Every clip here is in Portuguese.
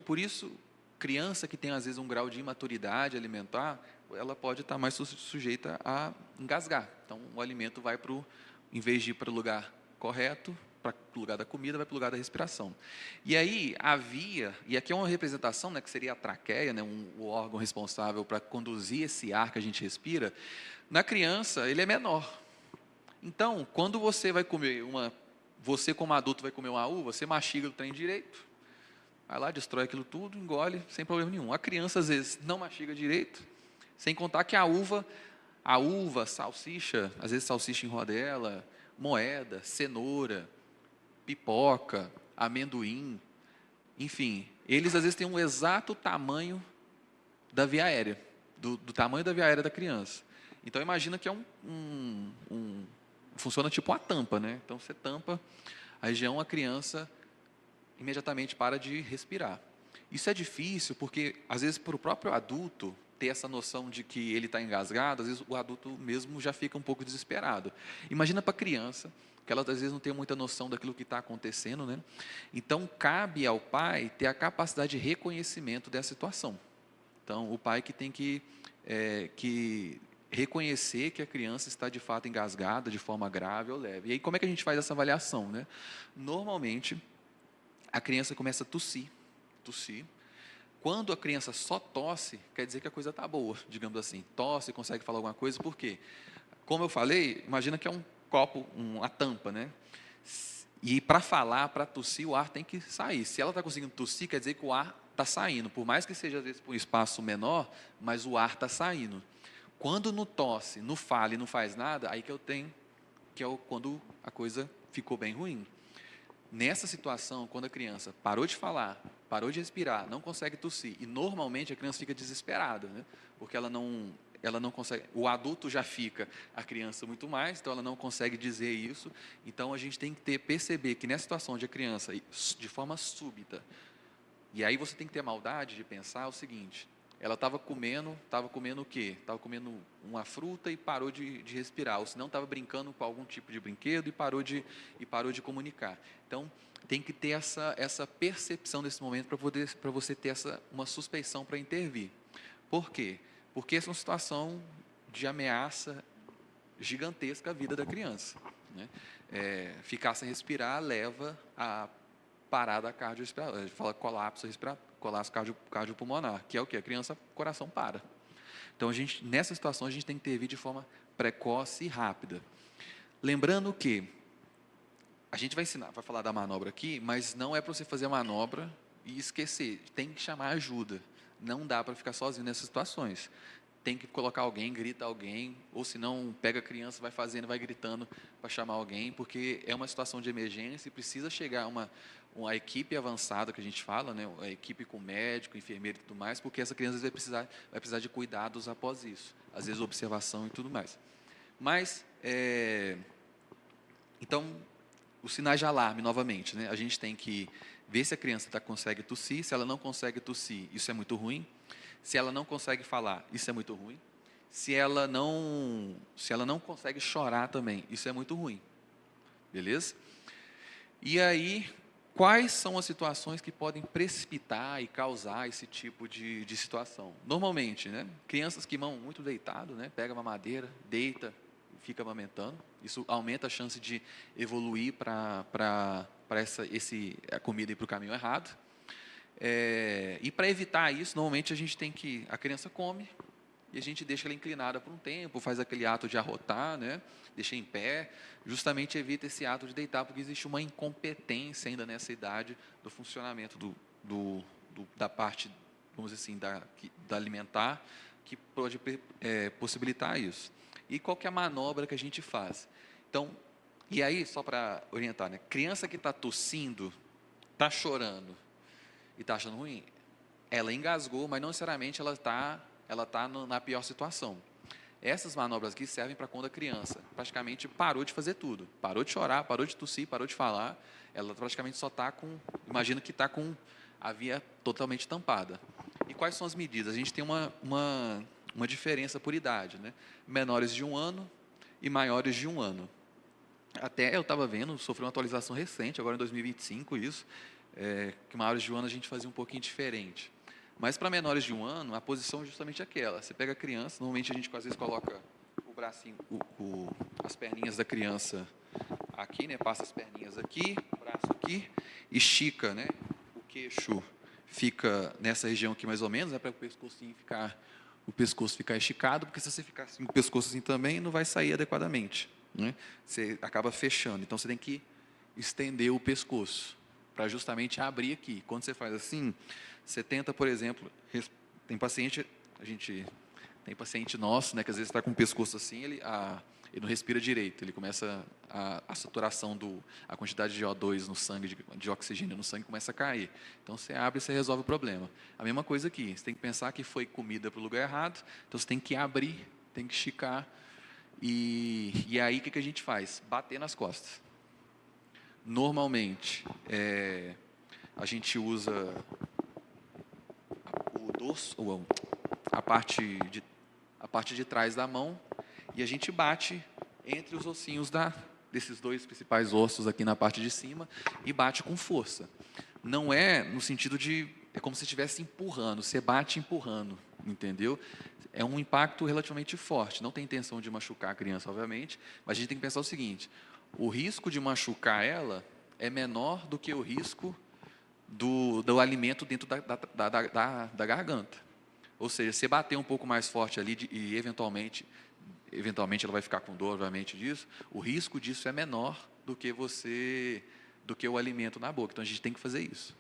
por isso, criança que tem, às vezes, um grau de imaturidade alimentar, ela pode estar mais sujeita a engasgar. Então, o alimento vai para o, em vez de ir para o lugar correto, para o lugar da comida, vai para o lugar da respiração. E aí, a via, e aqui é uma representação, né, que seria a traqueia, né, o órgão responsável para conduzir esse ar que a gente respira, na criança, ele é menor. Então, quando você vai comer você como adulto vai comer uma uva, você mastiga o trem direito, vai lá, destrói aquilo tudo, engole, sem problema nenhum. A criança, às vezes, não mastiga direito, sem contar que a uva, salsicha, às vezes salsicha em rodela, moeda, cenoura, pipoca, amendoim, enfim, eles às vezes têm um exato tamanho da via aérea, do tamanho da via aérea da criança. Então, imagina que é funciona tipo uma tampa, né? Então, você tampa a região, a criança imediatamente para de respirar. Isso é difícil porque, às vezes, para o próprio adulto ter essa noção de que ele está engasgado, às vezes o adulto mesmo já fica um pouco desesperado. Imagina para a criança, que ela às vezes não tem muita noção daquilo que está acontecendo, né? Então, cabe ao pai ter a capacidade de reconhecimento dessa situação. Então, o pai que tem que reconhecer que a criança está de fato engasgada de forma grave ou leve. E aí, como é que a gente faz essa avaliação, né? Normalmente, a criança começa a tossir. Quando a criança só tosse, quer dizer que a coisa está boa, digamos assim. Tosse, consegue falar alguma coisa, por quê? Como eu falei, imagina que é um copo, uma tampa, né? E para falar, para tossir, o ar tem que sair. Se ela está conseguindo tossir, quer dizer que o ar está saindo. Por mais que seja, às vezes, por um espaço menor, mas o ar está saindo. Quando não tosse, não fala e não faz nada, aí que eu tenho, quando a coisa ficou bem ruim. Nessa situação, quando a criança parou de falar, parou de respirar, não consegue tossir, e normalmente a criança fica desesperada, né? Porque ela não consegue, o adulto já fica, a criança muito mais, então ela não consegue dizer isso. Então a gente tem que perceber que nessa situação onde a criança, de forma súbita, e aí você tem que ter a maldade de pensar o seguinte: ela estava comendo o quê? Estava comendo uma fruta e parou de respirar, ou senão estava brincando com algum tipo de brinquedo e parou de comunicar. Então, tem que ter essa percepção desse momento para você ter uma suspeição para intervir. Por quê? Porque essa é uma situação de ameaça gigantesca à vida da criança, né? Ficar sem respirar leva a parada cardiorrespiratória, a gente fala colapso cardiopulmonar, que é o que? A criança, o coração para. Então, nessa situação, a gente tem que intervir de forma precoce e rápida. Lembrando que a gente vai falar da manobra aqui, mas não é para você fazer a manobra e esquecer, tem que chamar ajuda. Não dá para ficar sozinho nessas situações. Tem que colocar alguém, grita alguém, ou se não, pega a criança, vai fazendo, vai gritando para chamar alguém, porque é uma situação de emergência e precisa chegar uma equipe avançada, que a gente fala, né, a equipe com médico, enfermeiro e tudo mais, porque essa criança vai precisar de cuidados após isso, às vezes observação e tudo mais. Mas, então, os sinais de alarme, novamente, né, a gente tem que ver se a criança consegue tossir. Se ela não consegue tossir, isso é muito ruim. Se ela não consegue falar, isso é muito ruim. Se ela não consegue chorar também, isso é muito ruim. Beleza? E aí, quais são as situações que podem precipitar e causar esse tipo de situação? Normalmente, né, crianças que vão muito deitado, né, pega uma madeira, deita, fica amamentando. Isso aumenta a chance de evoluir para a comida ir para o caminho errado. E para evitar isso, normalmente a criança come e a gente deixa ela inclinada por um tempo, faz aquele ato de arrotar, né? Deixa em pé, justamente evita esse ato de deitar, porque existe uma incompetência ainda nessa idade do funcionamento da parte, vamos dizer assim, da alimentar, que pode possibilitar isso. E qual que é a manobra que a gente faz? Então, e aí, só para orientar, né? Criança que está tossindo, está chorando e está achando ruim, ela engasgou, mas não necessariamente ela tá na pior situação. Essas manobras aqui servem para quando a criança praticamente parou de fazer tudo. Parou de chorar, parou de tossir, parou de falar. Ela praticamente só está imagina que está com a via totalmente tampada. E quais são as medidas? A gente tem uma diferença por idade, né? Menores de 1 ano e maiores de 1 ano. Até eu estava vendo, sofreu uma atualização recente, agora em 2025, isso. que maiores de 1 ano a gente fazia um pouquinho diferente. Mas para menores de 1 ano, a posição é justamente aquela. Você pega a criança, normalmente a gente às vezes coloca o bracinho, as perninhas da criança aqui, né? Passa as perninhas aqui, o braço aqui, estica, né? O queixo fica nessa região aqui mais ou menos, né? Para o pescoço ficar esticado, porque se você ficar assim, o pescoço assim também, não vai sair adequadamente, né? Você acaba fechando. Então você tem que estender o pescoço para justamente abrir aqui. Quando você faz assim, você tenta, por exemplo, tem paciente nosso, né, que às vezes está com o pescoço assim, ele não respira direito, ele começa a saturação a quantidade de O2 no sangue, de oxigênio no sangue começa a cair. Então você abre e você resolve o problema. A mesma coisa aqui, você tem que pensar que foi comida para o lugar errado, então você tem que abrir, tem que esticar, e aí o que a gente faz? Bater nas costas. Normalmente, a gente usa o dorso, a parte de trás da mão, e a gente bate entre os ossinhos desses dois principais ossos aqui na parte de cima, e bate com força. Não é no sentido é como se estivesse empurrando, você bate empurrando, entendeu? É um impacto relativamente forte, não tem intenção de machucar a criança, obviamente, mas a gente tem que pensar o seguinte, o risco de machucar ela é menor do que o risco do alimento dentro da garganta. Ou seja, se bater um pouco mais forte ali e eventualmente ela vai ficar com dor, obviamente, disso, o risco disso é menor do que o alimento na boca. Então, a gente tem que fazer isso.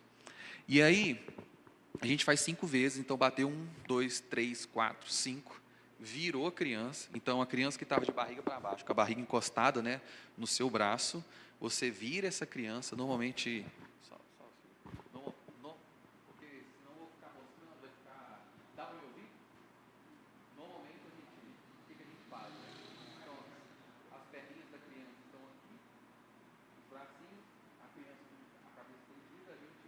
E aí, a gente faz 5 vezes, então bateu 1, 2, 3, 4, 5, virou a criança. Então, a criança que estava de barriga para baixo, com a barriga encostada, né, no seu braço, você vira essa criança, normalmente... porque senão eu vou ficar mostrando, vai ficar... Dá para me ouvir? Normalmente, o que a gente faz, né? Então, as perninhas da criança estão aqui, os bracinhos, a criança com a cabeça estendida, a gente,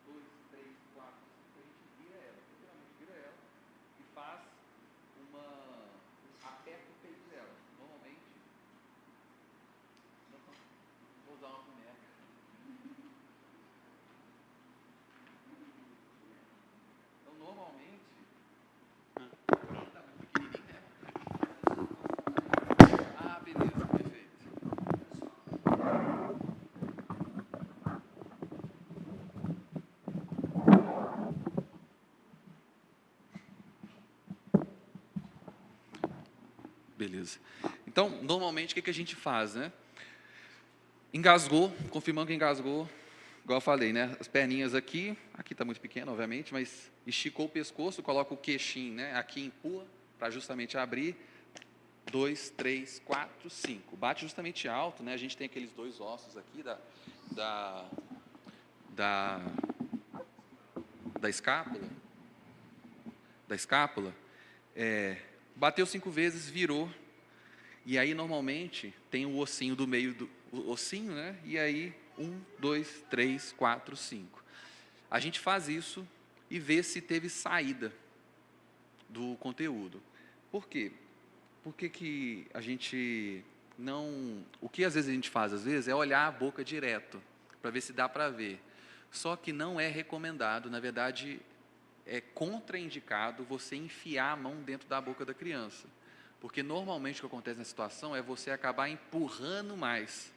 1, 2, 3, 4, 5, a gente vira ela, literalmente vira ela, e faz aperta o peito dela. Normalmente, vou usar uma boneca. Então, normalmente, tá muito pequenininho, né? Beleza, perfeito. Beleza. Então, normalmente, o que a gente faz, né? Engasgou, confirmando que engasgou, igual eu falei, né? As perninhas aqui está muito pequeno, obviamente, mas esticou o pescoço, coloca o queixinho, né? Aqui empurra, para justamente abrir. 2, 3, 4, 5. Bate justamente alto, né? A gente tem aqueles 2 ossos aqui da escápula. Bateu 5 vezes, virou. E aí, normalmente, tem o ossinho do meio o ossinho, né? E aí, 1, 2, 3, 4, 5. A gente faz isso e vê se teve saída do conteúdo. Por quê? Por que a gente não... O que às vezes a gente faz, às vezes, é olhar a boca direto, para ver se dá para ver. Só que não é recomendado, na verdade, é contraindicado você enfiar a mão dentro da boca da criança. Porque normalmente o que acontece na situação é você acabar empurrando mais.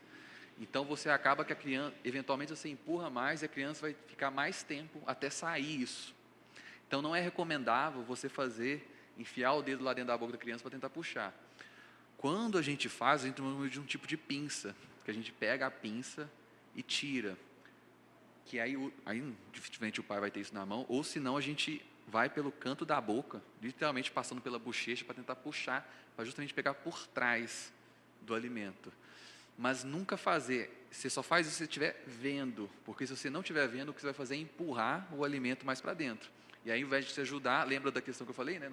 Então você acaba que a criança, eventualmente você empurra mais e a criança vai ficar mais tempo até sair isso. Então não é recomendável você enfiar o dedo lá dentro da boca da criança para tentar puxar. Quando a gente faz, a gente usa de um tipo de pinça, que a gente pega a pinça e tira. Que aí dificilmente o pai vai ter isso na mão, ou senão a gente vai pelo canto da boca, literalmente passando pela bochecha para tentar puxar, para justamente pegar por trás do alimento. Mas nunca você só faz isso se você estiver vendo, porque se você não estiver vendo, o que você vai fazer é empurrar o alimento mais para dentro. E aí, ao invés de te ajudar, lembra da questão que eu falei, né?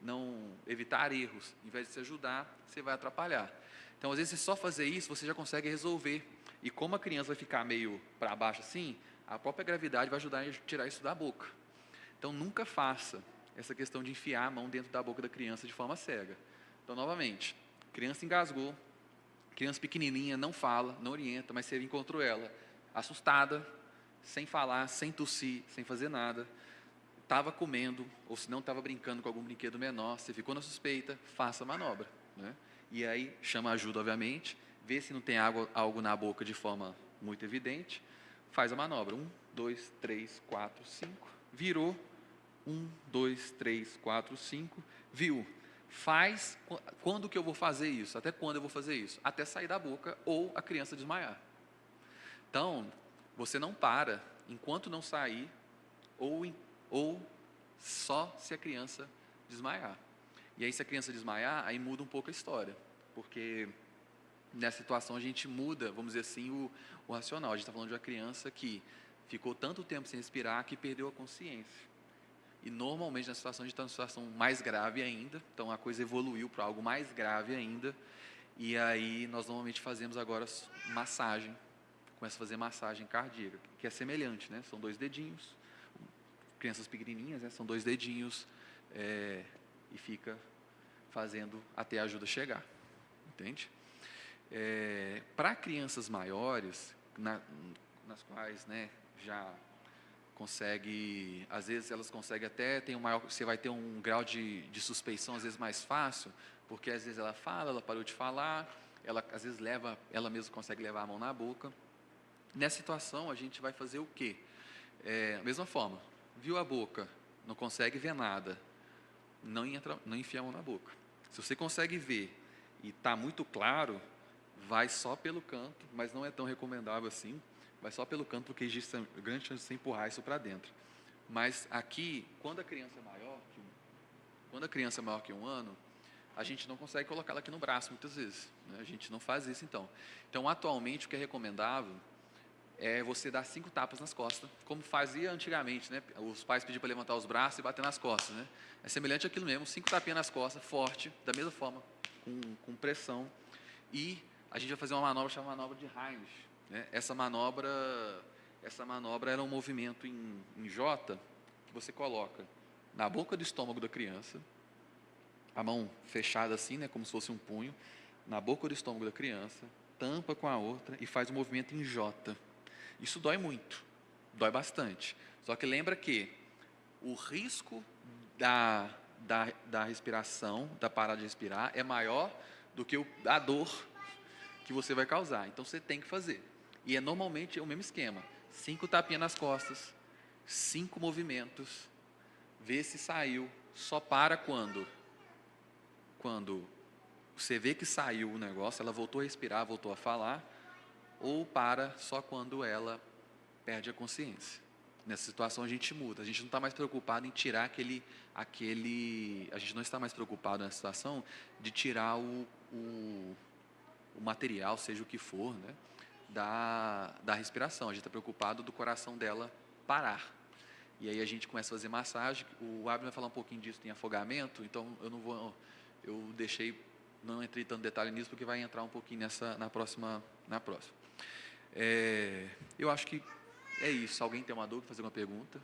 Não evitar erros. Ao invés de te ajudar, você vai atrapalhar. Então, às vezes, se só fazer isso, você já consegue resolver. E como a criança vai ficar meio para baixo assim, a própria gravidade vai ajudar a tirar isso da boca. Então, nunca faça essa questão de enfiar a mão dentro da boca da criança de forma cega. Então, novamente, criança engasgou, criança pequenininha, não fala, não orienta, mas você encontrou ela assustada, sem falar, sem tossir, sem fazer nada, estava comendo, ou se não estava brincando com algum brinquedo menor, você ficou na suspeita, faça a manobra, né? E aí chama ajuda, obviamente, vê se não tem algo na boca de forma muito evidente, faz a manobra. 1, 2, 3, 4, 5, virou. 1, 2, 3, 4, 5, viu? Faz, quando que eu vou fazer isso? Até quando eu vou fazer isso? Até sair da boca ou a criança desmaiar. Então, você não para enquanto não sair ou só se a criança desmaiar. E aí, se a criança desmaiar, aí muda um pouco a história, porque nessa situação a gente muda, vamos dizer assim, o racional. A gente está falando de uma criança que ficou tanto tempo sem respirar que perdeu a consciência. E normalmente na situação a gente está numa situação mais grave ainda, então a coisa evoluiu para algo mais grave ainda, e aí nós normalmente fazemos agora massagem, começa a fazer massagem cardíaca, que é semelhante, né? São 2 dedinhos, crianças pequenininhas, né? São 2 dedinhos, e fica fazendo até a ajuda chegar, entende? Para crianças maiores, nas quais, né, já consegue, às vezes elas conseguem até, você vai ter um grau de suspeição às vezes mais fácil, porque às vezes ela fala, ela parou de falar, ela às vezes ela mesma consegue levar a mão na boca. Nessa situação a gente vai fazer o quê? Da mesma forma, viu a boca, não consegue ver nada, não enfia a mão na boca. Se você consegue ver e está muito claro, vai só pelo canto, mas não é tão recomendável assim. Vai só pelo canto, porque existe grande chance de você empurrar isso para dentro. Mas aqui, quando a criança é maior que 1 ano, a gente não consegue colocá-la aqui no braço muitas vezes, né? A gente não faz isso então. Então, atualmente, o que é recomendável é você dar 5 tapas nas costas, como fazia antigamente, né? Os pais pediam para levantar os braços e bater nas costas, né? É semelhante àquilo mesmo, 5 tapinhas nas costas, forte, da mesma forma, com pressão. E a gente vai fazer uma manobra chamada manobra de Heimlich, né? Essa manobra era um movimento em J, que você coloca na boca do estômago da criança, a mão fechada assim, né, como se fosse um punho, na boca do estômago da criança, tampa com a outra e faz um movimento em J. Isso dói muito, dói bastante. Só que lembra que o risco da respiração, da parada de respirar, é maior do que a dor que você vai causar. Então você tem que fazer. E normalmente o mesmo esquema. 5 tapinhas nas costas, 5 movimentos, vê se saiu. Só para quando você vê que saiu o negócio, ela voltou a respirar, voltou a falar, ou para só quando ela perde a consciência. Nessa situação a gente muda, a gente não está mais preocupado em tirar a gente não está mais preocupado nessa situação de tirar o material, seja o que for, né, da respiração. A gente está preocupado do coração dela parar. E aí a gente começa a fazer massagem. O Abner vai falar um pouquinho disso, tem afogamento, então não entrei tanto detalhe nisso, porque vai entrar um pouquinho na próxima. Eu acho que é isso. Alguém tem uma dúvida, fazer uma pergunta?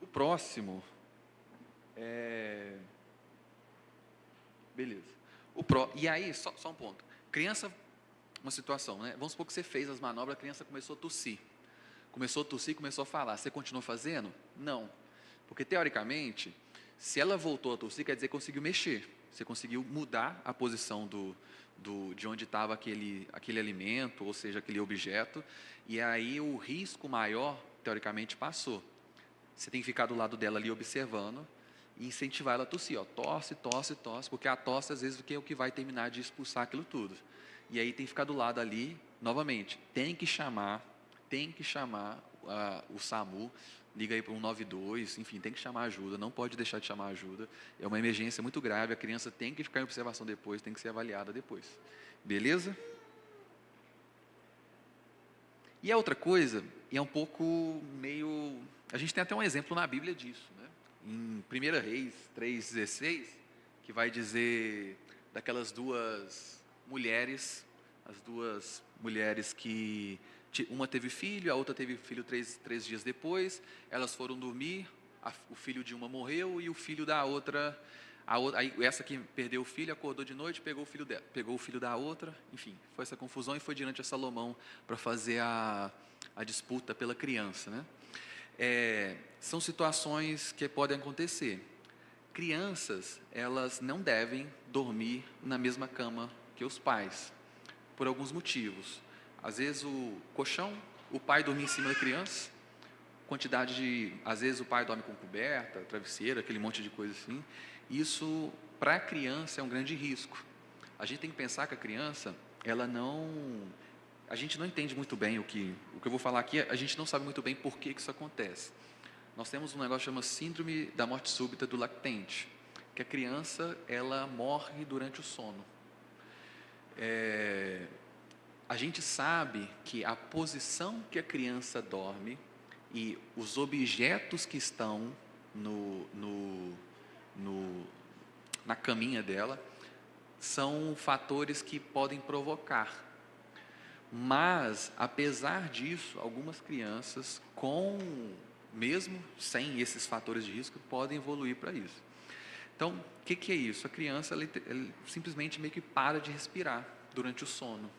O próximo beleza. E aí, só um ponto. Criança, uma situação, né? Vamos supor que você fez as manobras, a criança começou a tossir. Começou a falar. Você continuou fazendo? Não. Porque, teoricamente, se ela voltou a tossir, quer dizer que conseguiu mexer. Você conseguiu mudar a posição de onde estava aquele alimento, ou seja, aquele objeto, e aí o risco maior, teoricamente, passou. Você tem que ficar do lado dela ali observando e incentivar ela a tossir, ó, tosse, porque a tosse às vezes é o que vai terminar de expulsar aquilo tudo. E aí tem que ficar do lado ali, novamente, tem que chamar o SAMU, liga aí para 192, enfim, tem que chamar ajuda, não pode deixar de chamar ajuda. É uma emergência muito grave, a criança tem que ficar em observação depois, tem que ser avaliada depois. Beleza? E a outra coisa, e é um pouco meio... A gente tem até um exemplo na Bíblia disso, né? Em 1 Reis 3,16, que vai dizer daquelas duas mulheres, as duas mulheres que uma teve filho, a outra teve filho três dias depois, elas foram dormir, o filho de uma morreu e o filho da outra Aí essa que perdeu o filho, acordou de noite, pegou o filho da outra, enfim, foi essa confusão e foi diante a Salomão para fazer a disputa pela criança, né? São situações que podem acontecer. Crianças, elas não devem dormir na mesma cama que os pais, por alguns motivos. Às vezes o pai dorme em cima da criança, às vezes o pai dorme com coberta, travesseiro, aquele monte de coisa assim. Isso, para a criança, é um grande risco. A gente tem que pensar que a criança, a gente não entende muito bem o que eu vou falar aqui, a gente não sabe muito bem por que isso acontece. Nós temos um negócio que chama síndrome da morte súbita do lactente, que a criança, ela morre durante o sono. A gente sabe que a posição que a criança dorme e os objetos que estão na caminha dela são fatores que podem provocar. Mas, apesar disso, algumas crianças, mesmo sem esses fatores de risco, podem evoluir para isso. Então, o que é isso? A criança ela simplesmente meio que para de respirar durante o sono.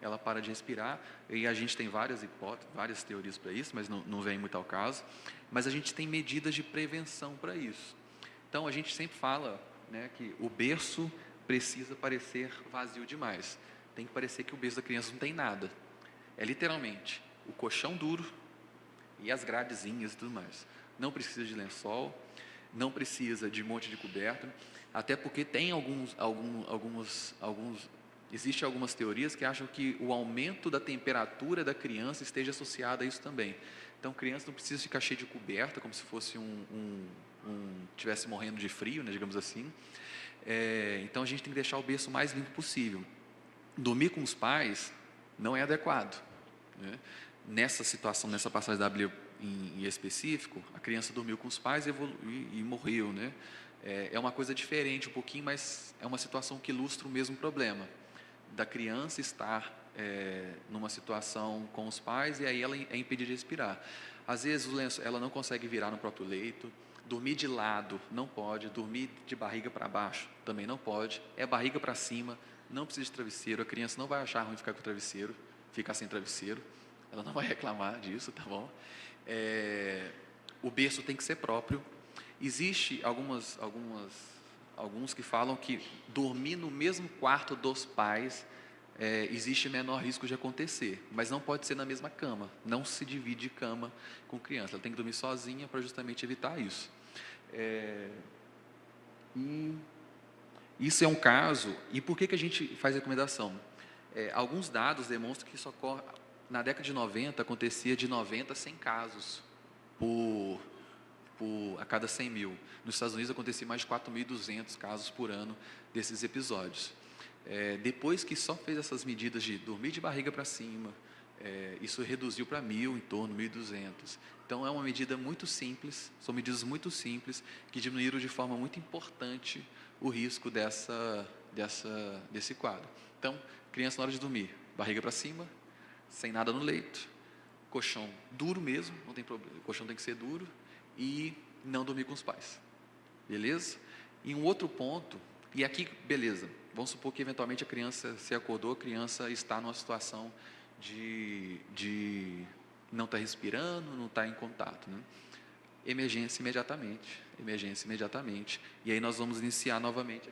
Ela para de respirar, e a gente tem várias hipóteses, várias teorias para isso, mas não vem muito ao caso. Mas a gente tem medidas de prevenção para isso. Então, a gente sempre fala, né, que o berço precisa parecer vazio demais. Tem que parecer que o berço da criança não tem nada. É literalmente o colchão duro e as gradezinhas e tudo mais. Não precisa de lençol, não precisa de um monte de coberta, até porque tem existem algumas teorias que acham que o aumento da temperatura da criança esteja associado a isso também. Então, a criança não precisa ficar cheia de coberta, como se fosse tivesse morrendo de frio, né, digamos assim. Então, a gente tem que deixar o berço o mais limpo possível. Dormir com os pais não é adequado, né? Nessa situação, nessa passagem da Bíblia em específico, a criança dormiu com os pais e morreu, né? É uma coisa diferente um pouquinho, mas é uma situação que ilustra o mesmo problema da criança estar numa situação com os pais e aí ela é impedida de respirar. Às vezes ela não consegue virar no próprio leito, dormir de lado não pode, dormir de barriga para baixo também não pode, é barriga para cima, não precisa de travesseiro, a criança não vai achar ruim ficar com travesseiro, ficar sem travesseiro, ela não vai reclamar disso, tá bom? O berço tem que ser próprio. Existe alguns que falam que dormir no mesmo quarto dos pais existe menor risco de acontecer, mas não pode ser na mesma cama, não se divide cama com criança, ela tem que dormir sozinha para justamente evitar isso. E isso é um caso, e por que a gente faz recomendação? Alguns dados demonstram que isso ocorre, na década de 90, acontecia de 90 a 100 casos a cada 100 mil. Nos Estados Unidos acontecia mais de 4.200 casos por ano desses episódios. Depois que só fez essas medidas de dormir de barriga para cima, isso reduziu para 1.000, em torno de 1.200. Então, é uma medida muito simples, são medidas muito simples, que diminuíram de forma muito importante o risco desse quadro. Então, criança na hora de dormir, barriga para cima, sem nada no leito, colchão duro mesmo, não tem problema, o colchão tem que ser duro, e não dormir com os pais, beleza? E um outro ponto, e aqui, beleza, vamos supor que eventualmente a criança se acordou, a criança está numa situação de não estar respirando, não estar em contato, né? Emergência imediatamente, e aí nós vamos iniciar novamente,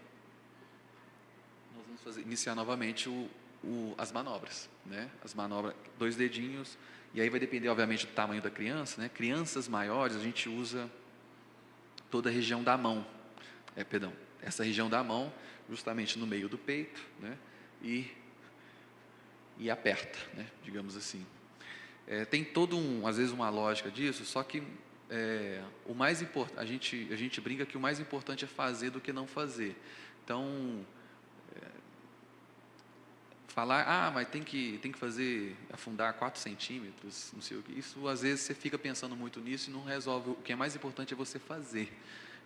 as manobras, né? As manobras, 2 dedinhos, e aí vai depender, obviamente, do tamanho da criança, né? Crianças maiores, a gente usa toda a região da mão, essa região da mão, justamente no meio do peito, né? E aperta, né? Digamos assim. Tem às vezes uma lógica disso, só que o mais importante, a gente brinca que o mais importante é fazer do que não fazer. Então, falar, mas tem que fazer, afundar 4 centímetros, não sei o que, isso às vezes você fica pensando muito nisso e não resolve. O que é mais importante é você fazer,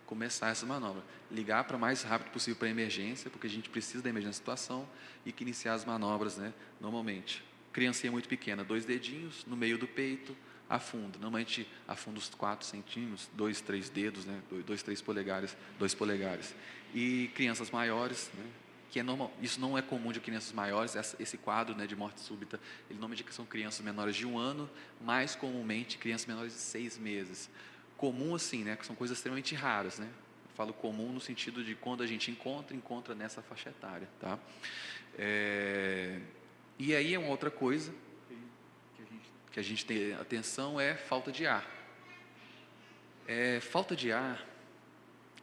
começar essa manobra, ligar para mais rápido possível para a emergência, porque a gente precisa da emergência da situação, e que iniciar as manobras, né, normalmente. Criancinha muito pequena, 2 dedinhos no meio do peito, afunda. Normalmente afunda os 4 centímetros, 2, 3 dedos, né? 2, 3 polegares, 2 polegares. E crianças maiores, né? Que é normal, isso não é comum de crianças maiores, esse quadro, né, de morte súbita, ele normalmente são crianças menores de 1 ano, mais comumente crianças menores de 6 meses. Comum assim, né, que são coisas extremamente raras, né? Eu falo comum no sentido de quando a gente encontra nessa faixa etária, tá? E aí é uma outra coisa que a gente tem atenção é falta de ar. Falta de ar,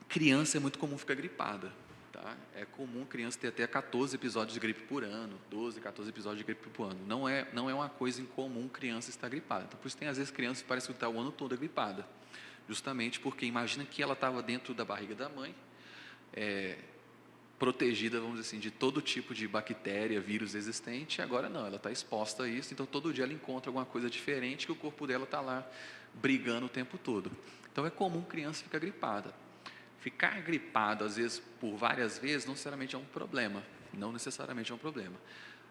criança é muito comum ficar gripada. Tá? É comum criança ter até 14 episódios de gripe por ano, 12, 14 episódios de gripe por ano. Não é uma coisa incomum criança estar gripada. Então, por isso tem às vezes criança que parece que está o ano todo gripada. Justamente porque imagina que ela estava dentro da barriga da mãe, protegida, vamos dizer assim, de todo tipo de bactéria, vírus existente, e agora não, ela está exposta a isso, então todo dia ela encontra alguma coisa diferente que o corpo dela está lá brigando o tempo todo. Então é comum criança ficar gripada. Ficar gripado, às vezes, por várias vezes, não necessariamente é um problema. Não necessariamente é um problema.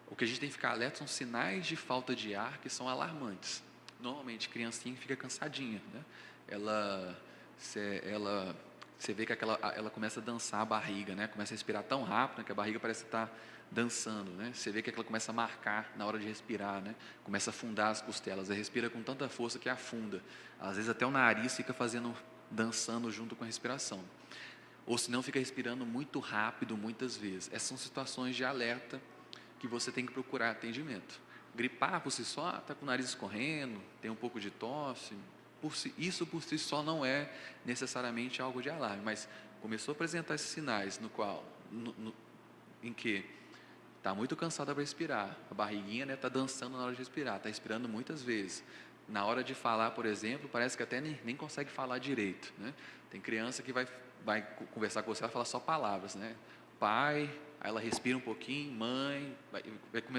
O que a gente tem que ficar alerta são sinais de falta de ar que são alarmantes. Normalmente, criancinha fica cansadinha, né? Você vê que ela começa a dançar a barriga, né? Começa a respirar tão rápido que a barriga parece estar dançando, né? Você vê que ela começa a marcar na hora de respirar, né? Começa a afundar as costelas. Ela respira com tanta força que afunda. Às vezes até o nariz fica dançando junto com a respiração. Ou se não, fica respirando muito rápido muitas vezes. Essas são situações de alerta que você tem que procurar atendimento. Gripar por si só, está com o nariz escorrendo, tem um pouco de tosse, isso por si só não é necessariamente algo de alarme, mas começou a apresentar esses sinais em que está muito cansada para respirar, a barriguinha está dançando na hora de respirar, está respirando muitas vezes. Na hora de falar, por exemplo, parece que até nem consegue falar direito, né? Tem criança que vai conversar com você, ela fala só palavras, né? Pai, aí ela respira um pouquinho, mãe,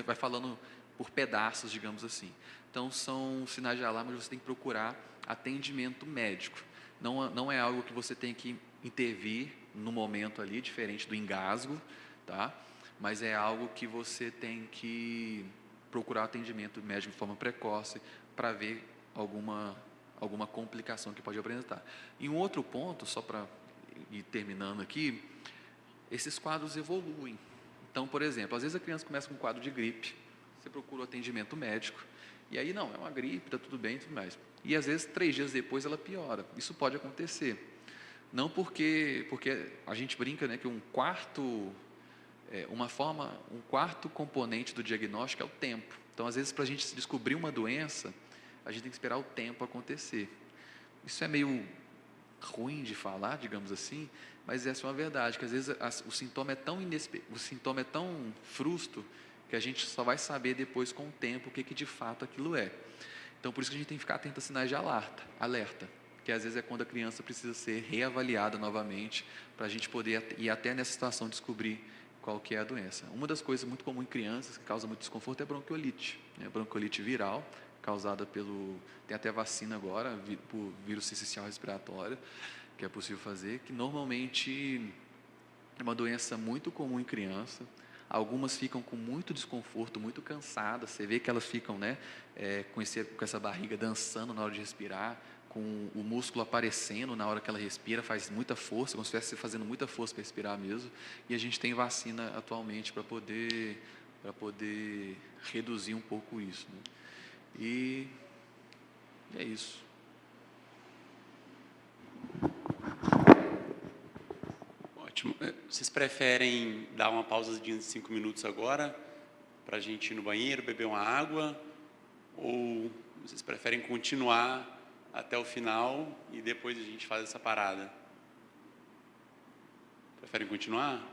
vai falando por pedaços, digamos assim. Então, são sinais de alarme, mas você tem que procurar atendimento médico. Não é algo que você tem que intervir no momento ali, diferente do engasgo, tá? Mas é algo que você tem que procurar atendimento médico de forma precoce para ver alguma complicação que pode apresentar. E um outro ponto, só para ir terminando aqui, esses quadros evoluem. Então, por exemplo, às vezes a criança começa com um quadro de gripe, você procura o atendimento médico, e aí não, é uma gripe, está tudo bem e tudo mais. E às vezes 3 dias depois ela piora. Isso pode acontecer. Não porque a gente brinca, né, que um quarto componente do diagnóstico é o tempo. Então, às vezes, para a gente descobrir uma doença, a gente tem que esperar o tempo acontecer. Isso é meio ruim de falar, digamos assim, mas essa é uma verdade, que às vezes o sintoma é tão frusto que a gente só vai saber depois com o tempo o que de fato aquilo é. Então, por isso que a gente tem que ficar atento a sinais de alerta, que às vezes é quando a criança precisa ser reavaliada novamente, para a gente poder ir até nessa situação descobrir qual que é a doença. Uma das coisas muito comuns em crianças que causa muito desconforto é a bronquiolite, né? Bronquiolite viral, causada tem até vacina agora, por vírus sincicial respiratório, que é possível fazer, que normalmente é uma doença muito comum em criança. Algumas ficam com muito desconforto, muito cansadas, você vê que elas ficam, né, com essa barriga dançando na hora de respirar, com o músculo aparecendo na hora que ela respira, faz muita força, como se estivesse fazendo muita força para respirar mesmo, e a gente tem vacina atualmente para poder reduzir um pouco isso, né? E é isso. Ótimo. Vocês preferem dar uma pausa de 5 minutos agora, para a gente ir no banheiro, beber uma água, ou vocês preferem continuar até o final e depois a gente faz essa parada? Preferem continuar?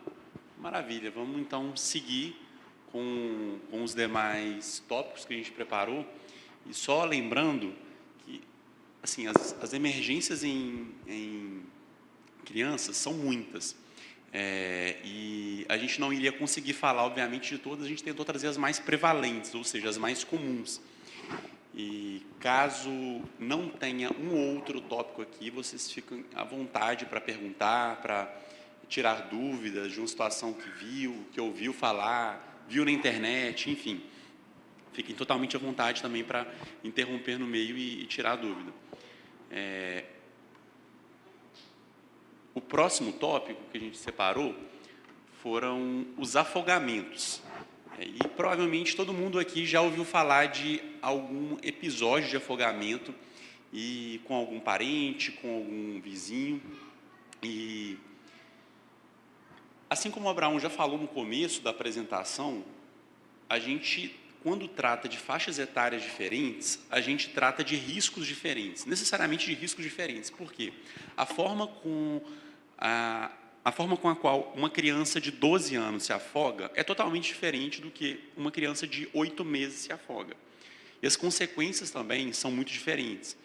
Maravilha, vamos então seguir com os demais tópicos que a gente preparou. E só lembrando que assim, as emergências em crianças são muitas. E a gente não iria conseguir falar, obviamente, de todas, a gente tentou trazer as mais prevalentes, ou seja, as mais comuns. E caso não tenha um outro tópico aqui, vocês ficam à vontade para perguntar, para tirar dúvidas de uma situação que ouviu falar, viu na internet, enfim. fiquem totalmente à vontade também para interromper no meio e tirar a dúvida. O próximo tópico que a gente separou foram os afogamentos. E provavelmente todo mundo aqui já ouviu falar de algum episódio de afogamento e com algum parente, com algum vizinho. E assim como o Abraão já falou no começo da apresentação, a gente, quando trata de faixas etárias diferentes, a gente trata de riscos diferentes, necessariamente de riscos diferentes. Por quê? A forma com a qual uma criança de 12 anos se afoga é totalmente diferente do que uma criança de 8 meses se afoga. E as consequências também são muito diferentes,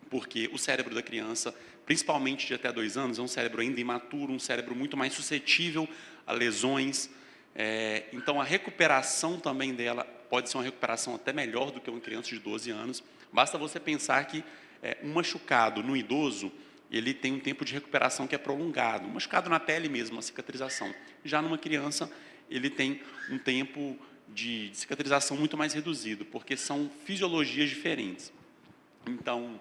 porque o cérebro da criança, principalmente de até 2 anos, é um cérebro ainda imaturo, um cérebro muito mais suscetível a lesões. Então, a recuperação também dela pode ser uma recuperação até melhor do que uma criança de 12 anos. Basta você pensar que um machucado no idoso, ele tem um tempo de recuperação que é prolongado. Um machucado na pele mesmo, uma cicatrização. Já numa criança, ele tem um tempo de cicatrização muito mais reduzido, porque são fisiologias diferentes. Então,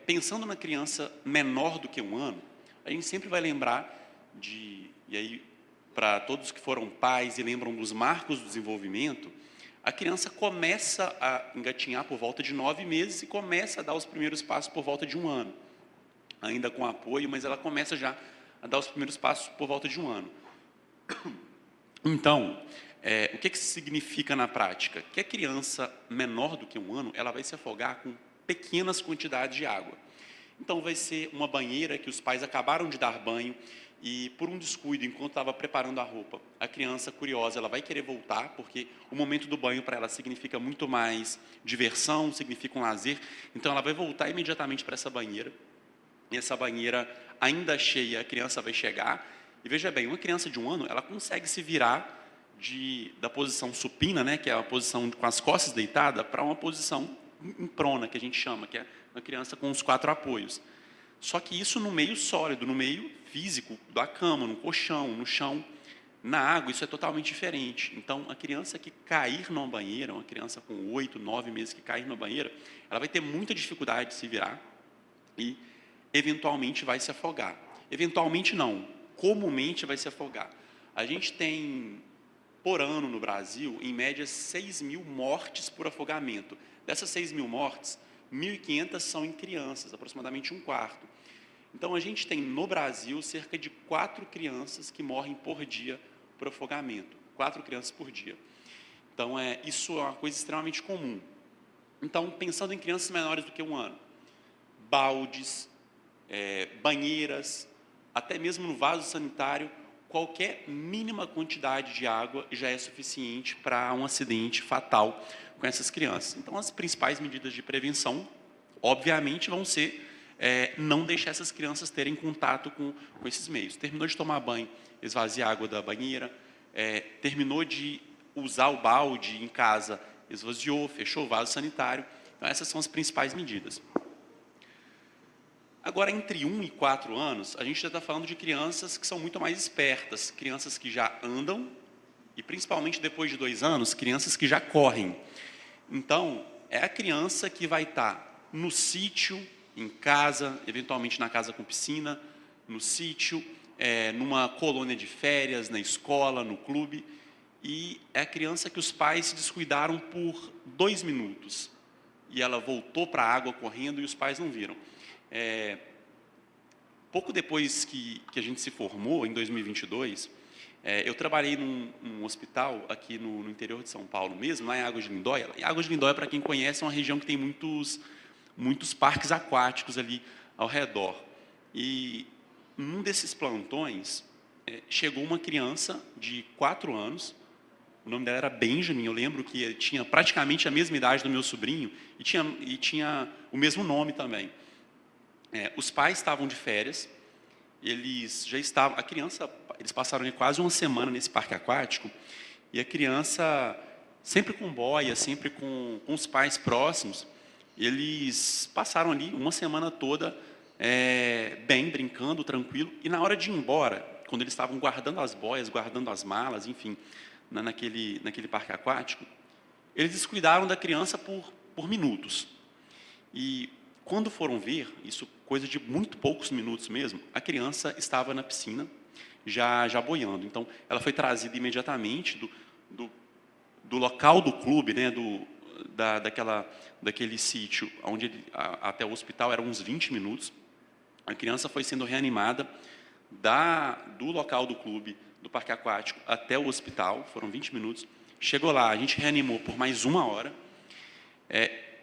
pensando na criança menor do que 1 ano, a gente sempre vai lembrar e aí, para todos que foram pais e lembram dos marcos do desenvolvimento, a criança começa a engatinhar por volta de 9 meses e começa a dar os primeiros passos por volta de 1 ano. Ainda com apoio, mas ela começa já a dar os primeiros passos por volta de 1 ano. Então, o que isso significa na prática? Que a criança menor do que 1 ano, ela vai se afogar com pequenas quantidades de água. Então, vai ser uma banheira que os pais acabaram de dar banho e, por um descuido, enquanto estava preparando a roupa, a criança curiosa, ela vai querer voltar, porque o momento do banho para ela significa muito mais diversão, significa um lazer. Então, ela vai voltar imediatamente para essa banheira. E essa banheira ainda cheia, a criança vai chegar. E veja bem, uma criança de 1 ano, ela consegue se virar da posição supina, né, que é a posição com as costas deitada, para uma posição em prona, que a gente chama, que é uma criança com os 4 apoios. Só que isso no meio sólido, no meio físico, da cama, no colchão, no chão, na água, isso é totalmente diferente. Então, a criança que cair numa banheira, uma criança com 8, 9 meses que cair numa banheira, ela vai ter muita dificuldade de se virar e, eventualmente, vai se afogar. Eventualmente não, comumente vai se afogar. A gente tem, por ano no Brasil, em média, 6.000 mortes por afogamento. Dessas 6.000 mortes, 1.500 são em crianças, aproximadamente 1/4. Então, a gente tem no Brasil cerca de 4 crianças que morrem por dia por afogamento. 4 crianças por dia. Então, isso é uma coisa extremamente comum. Então, pensando em crianças menores do que 1 ano, baldes, banheiras, até mesmo no vaso sanitário, qualquer mínima quantidade de água já é suficiente para um acidente fatal com essas crianças. Então, as principais medidas de prevenção, obviamente, vão ser não deixar essas crianças terem contato com esses meios. Terminou de tomar banho, esvaziar a água da banheira, terminou de usar o balde em casa, esvaziou, fechou o vaso sanitário. Então, essas são as principais medidas. Agora, entre 1 e 4 anos, a gente já está falando de crianças que são muito mais espertas, crianças que já andam, e principalmente depois de 2 anos, crianças que já correm. Então, é a criança que vai estar no sítio, em casa, eventualmente na casa com piscina, no sítio, numa colônia de férias, na escola, no clube, e é a criança que os pais se descuidaram por 2 minutos, e ela voltou para a água correndo e os pais não viram. Pouco depois que a gente se formou, em 2022, eu trabalhei num hospital aqui no interior de São Paulo mesmo, lá em Águas de Lindóia. E Águas de Lindóia, para quem conhece, é uma região que tem muitos parques aquáticos ali ao redor. E num desses plantões, chegou uma criança de 4 anos, o nome dela era Benjamin, eu lembro que tinha praticamente a mesma idade do meu sobrinho e tinha o mesmo nome também. Os pais estavam de férias, eles passaram quase 1 semana nesse parque aquático, e a criança, sempre com boia, sempre com os pais próximos, eles passaram ali 1 semana toda bem, brincando, tranquilo, e na hora de ir embora, quando eles estavam guardando as boias, guardando as malas, enfim, naquele parque aquático, eles descuidaram da criança por minutos. E quando foram ver, isso coisa de muito poucos minutos mesmo, a criança estava na piscina, já boiando. Então, ela foi trazida imediatamente do local do clube, né, daquele sítio, onde até o hospital eram uns 20 minutos. A criança foi sendo reanimada do local do clube, do parque aquático, até o hospital, foram 20 minutos. Chegou lá, a gente reanimou por mais 1 hora,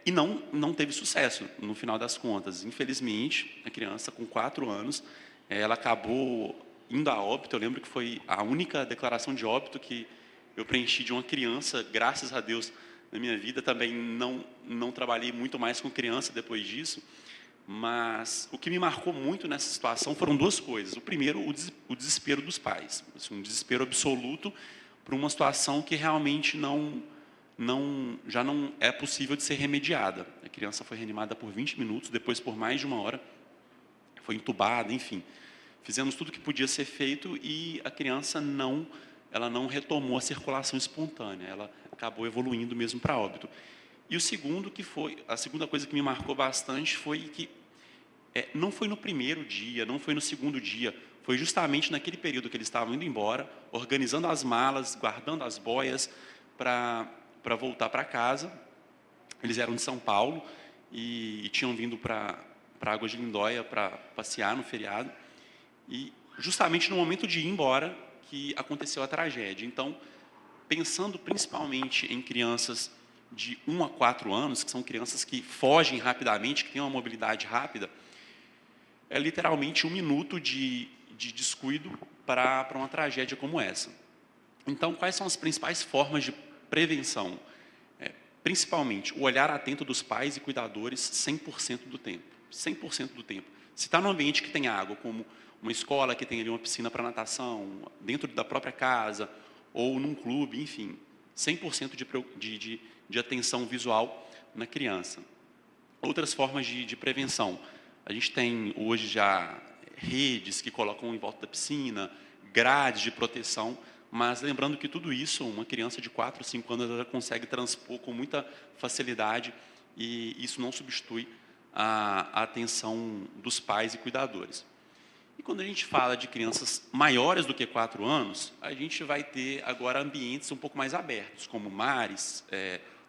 e não teve sucesso, no final das contas. Infelizmente, a criança, com 4 anos, ela acabou indo a óbito. Eu lembro que foi a única declaração de óbito que eu preenchi de uma criança, graças a Deus, na minha vida. Também não trabalhei muito mais com criança depois disso, mas o que me marcou muito nessa situação foram 2 coisas. O primeiro, o desespero dos pais, assim, um desespero absoluto por uma situação que realmente já não é possível de ser remediada. A criança foi reanimada por 20 minutos, depois por mais de 1 hora, foi entubada, enfim. Fizemos tudo o que podia ser feito e a criança ela não retomou a circulação espontânea, ela acabou evoluindo mesmo para óbito. E a segunda coisa que me marcou bastante foi que não foi no primeiro dia, não foi no segundo dia, foi justamente naquele período que eles estavam indo embora, organizando as malas, guardando as boias para voltar para casa. Eles eram de São Paulo e tinham vindo para Águas de Lindóia para passear no feriado. E justamente no momento de ir embora que aconteceu a tragédia. Então, pensando principalmente em crianças de 1 a 4 anos, que são crianças que fogem rapidamente, que têm uma mobilidade rápida, é literalmente 1 minuto de descuido para uma tragédia como essa. Então, quais são as principais formas de prevenção? Principalmente, o olhar atento dos pais e cuidadores 100% do tempo. 100% do tempo. Se está num ambiente que tem água, como uma escola que tem ali uma piscina para natação, dentro da própria casa, ou num clube, enfim, 100% de atenção visual na criança. Outras formas de prevenção. A gente tem hoje já redes que colocam em volta da piscina, grades de proteção, mas lembrando que tudo isso, uma criança de 4, 5 anos ela consegue transpor com muita facilidade, e isso não substitui a atenção dos pais e cuidadores. E quando a gente fala de crianças maiores do que 4 anos, a gente vai ter agora ambientes um pouco mais abertos, como mares,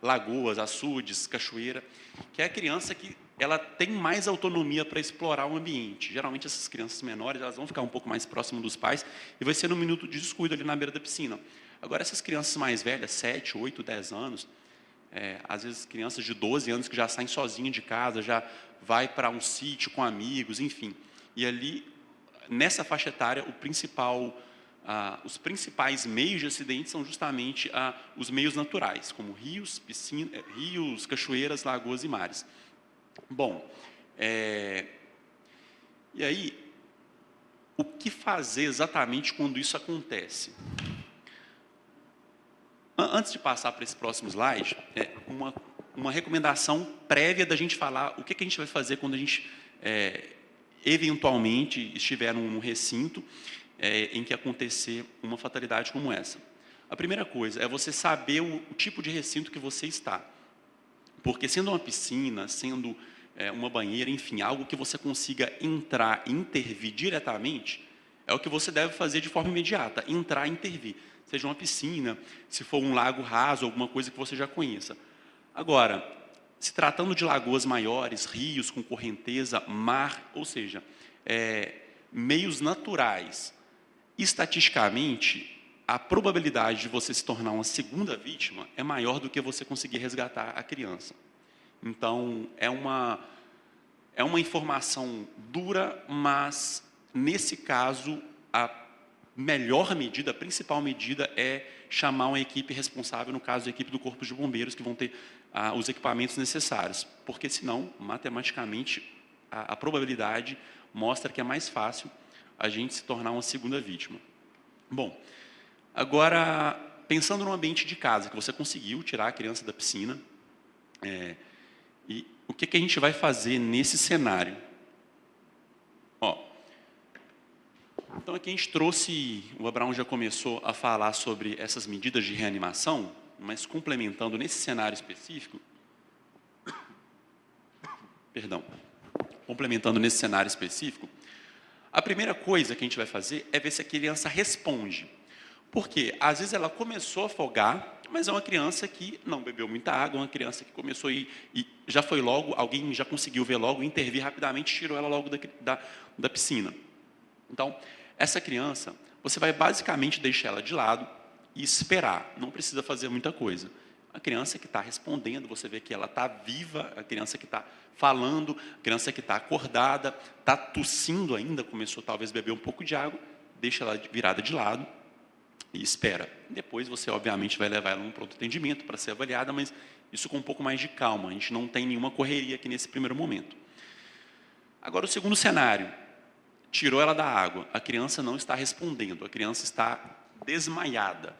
lagoas, açudes, cachoeira, que é a criança que ela tem mais autonomia para explorar o ambiente. Geralmente essas crianças menores elas vão ficar um pouco mais próximas dos pais e vai ser no minuto de descuido ali na beira da piscina. Agora essas crianças mais velhas, 7, 8, 10 anos, às vezes crianças de 12 anos que já saem sozinhas de casa, já vai para um sítio com amigos, enfim. E ali, nessa faixa etária, os principais meios de acidente são justamente os meios naturais, como rios, rios, cachoeiras, lagoas e mares. Bom, e aí, o que fazer exatamente quando isso acontece? Antes de passar para esse próximo slide, uma recomendação prévia da gente falar o que a gente vai fazer quando a gente eventualmente estiver num recinto em que acontecer uma fatalidade como essa. A primeira coisa é você saber o tipo de recinto que você está. Porque sendo uma piscina, sendo uma banheira, enfim, algo que você consiga entrar e intervir diretamente, é o que você deve fazer de forma imediata, entrar e intervir. Seja uma piscina, se for um lago raso, alguma coisa que você já conheça. Agora, se tratando de lagoas maiores, rios com correnteza, mar, ou seja, meios naturais, estatisticamente, a probabilidade de você se tornar uma segunda vítima é maior do que você conseguir resgatar a criança. Então, é uma informação dura, mas, nesse caso, a melhor medida, a principal medida é chamar uma equipe responsável, no caso, a equipe do Corpo de Bombeiros, que vão ter os equipamentos necessários. Porque, senão, matematicamente, a probabilidade mostra que é mais fácil a gente se tornar uma segunda vítima. Bom, agora, pensando no ambiente de casa, que você conseguiu tirar a criança da piscina, e o que a gente vai fazer nesse cenário? Então aqui a gente trouxe, o Abraão já começou a falar sobre essas medidas de reanimação, mas complementando nesse cenário específico, complementando nesse cenário específico, a primeira coisa que a gente vai fazer é ver se a criança responde. Porque às vezes ela começou a afogar, mas é uma criança que não bebeu muita água, uma criança que começou e já foi logo, alguém já conseguiu ver logo, intervir rapidamente, tirou ela logo da piscina. Então, essa criança, você vai basicamente deixar ela de lado e esperar, não precisa fazer muita coisa. A criança que está respondendo, você vê que ela está viva, a criança que está falando, a criança que está acordada, está tossindo ainda, começou talvez a beber um pouco de água, deixa ela virada de lado e espera. Depois você, obviamente, vai levar ela num pronto atendimento para ser avaliada, mas isso com um pouco mais de calma, a gente não tem nenhuma correria aqui nesse primeiro momento. Agora, o segundo cenário, tirou ela da água, a criança não está respondendo, a criança está desmaiada.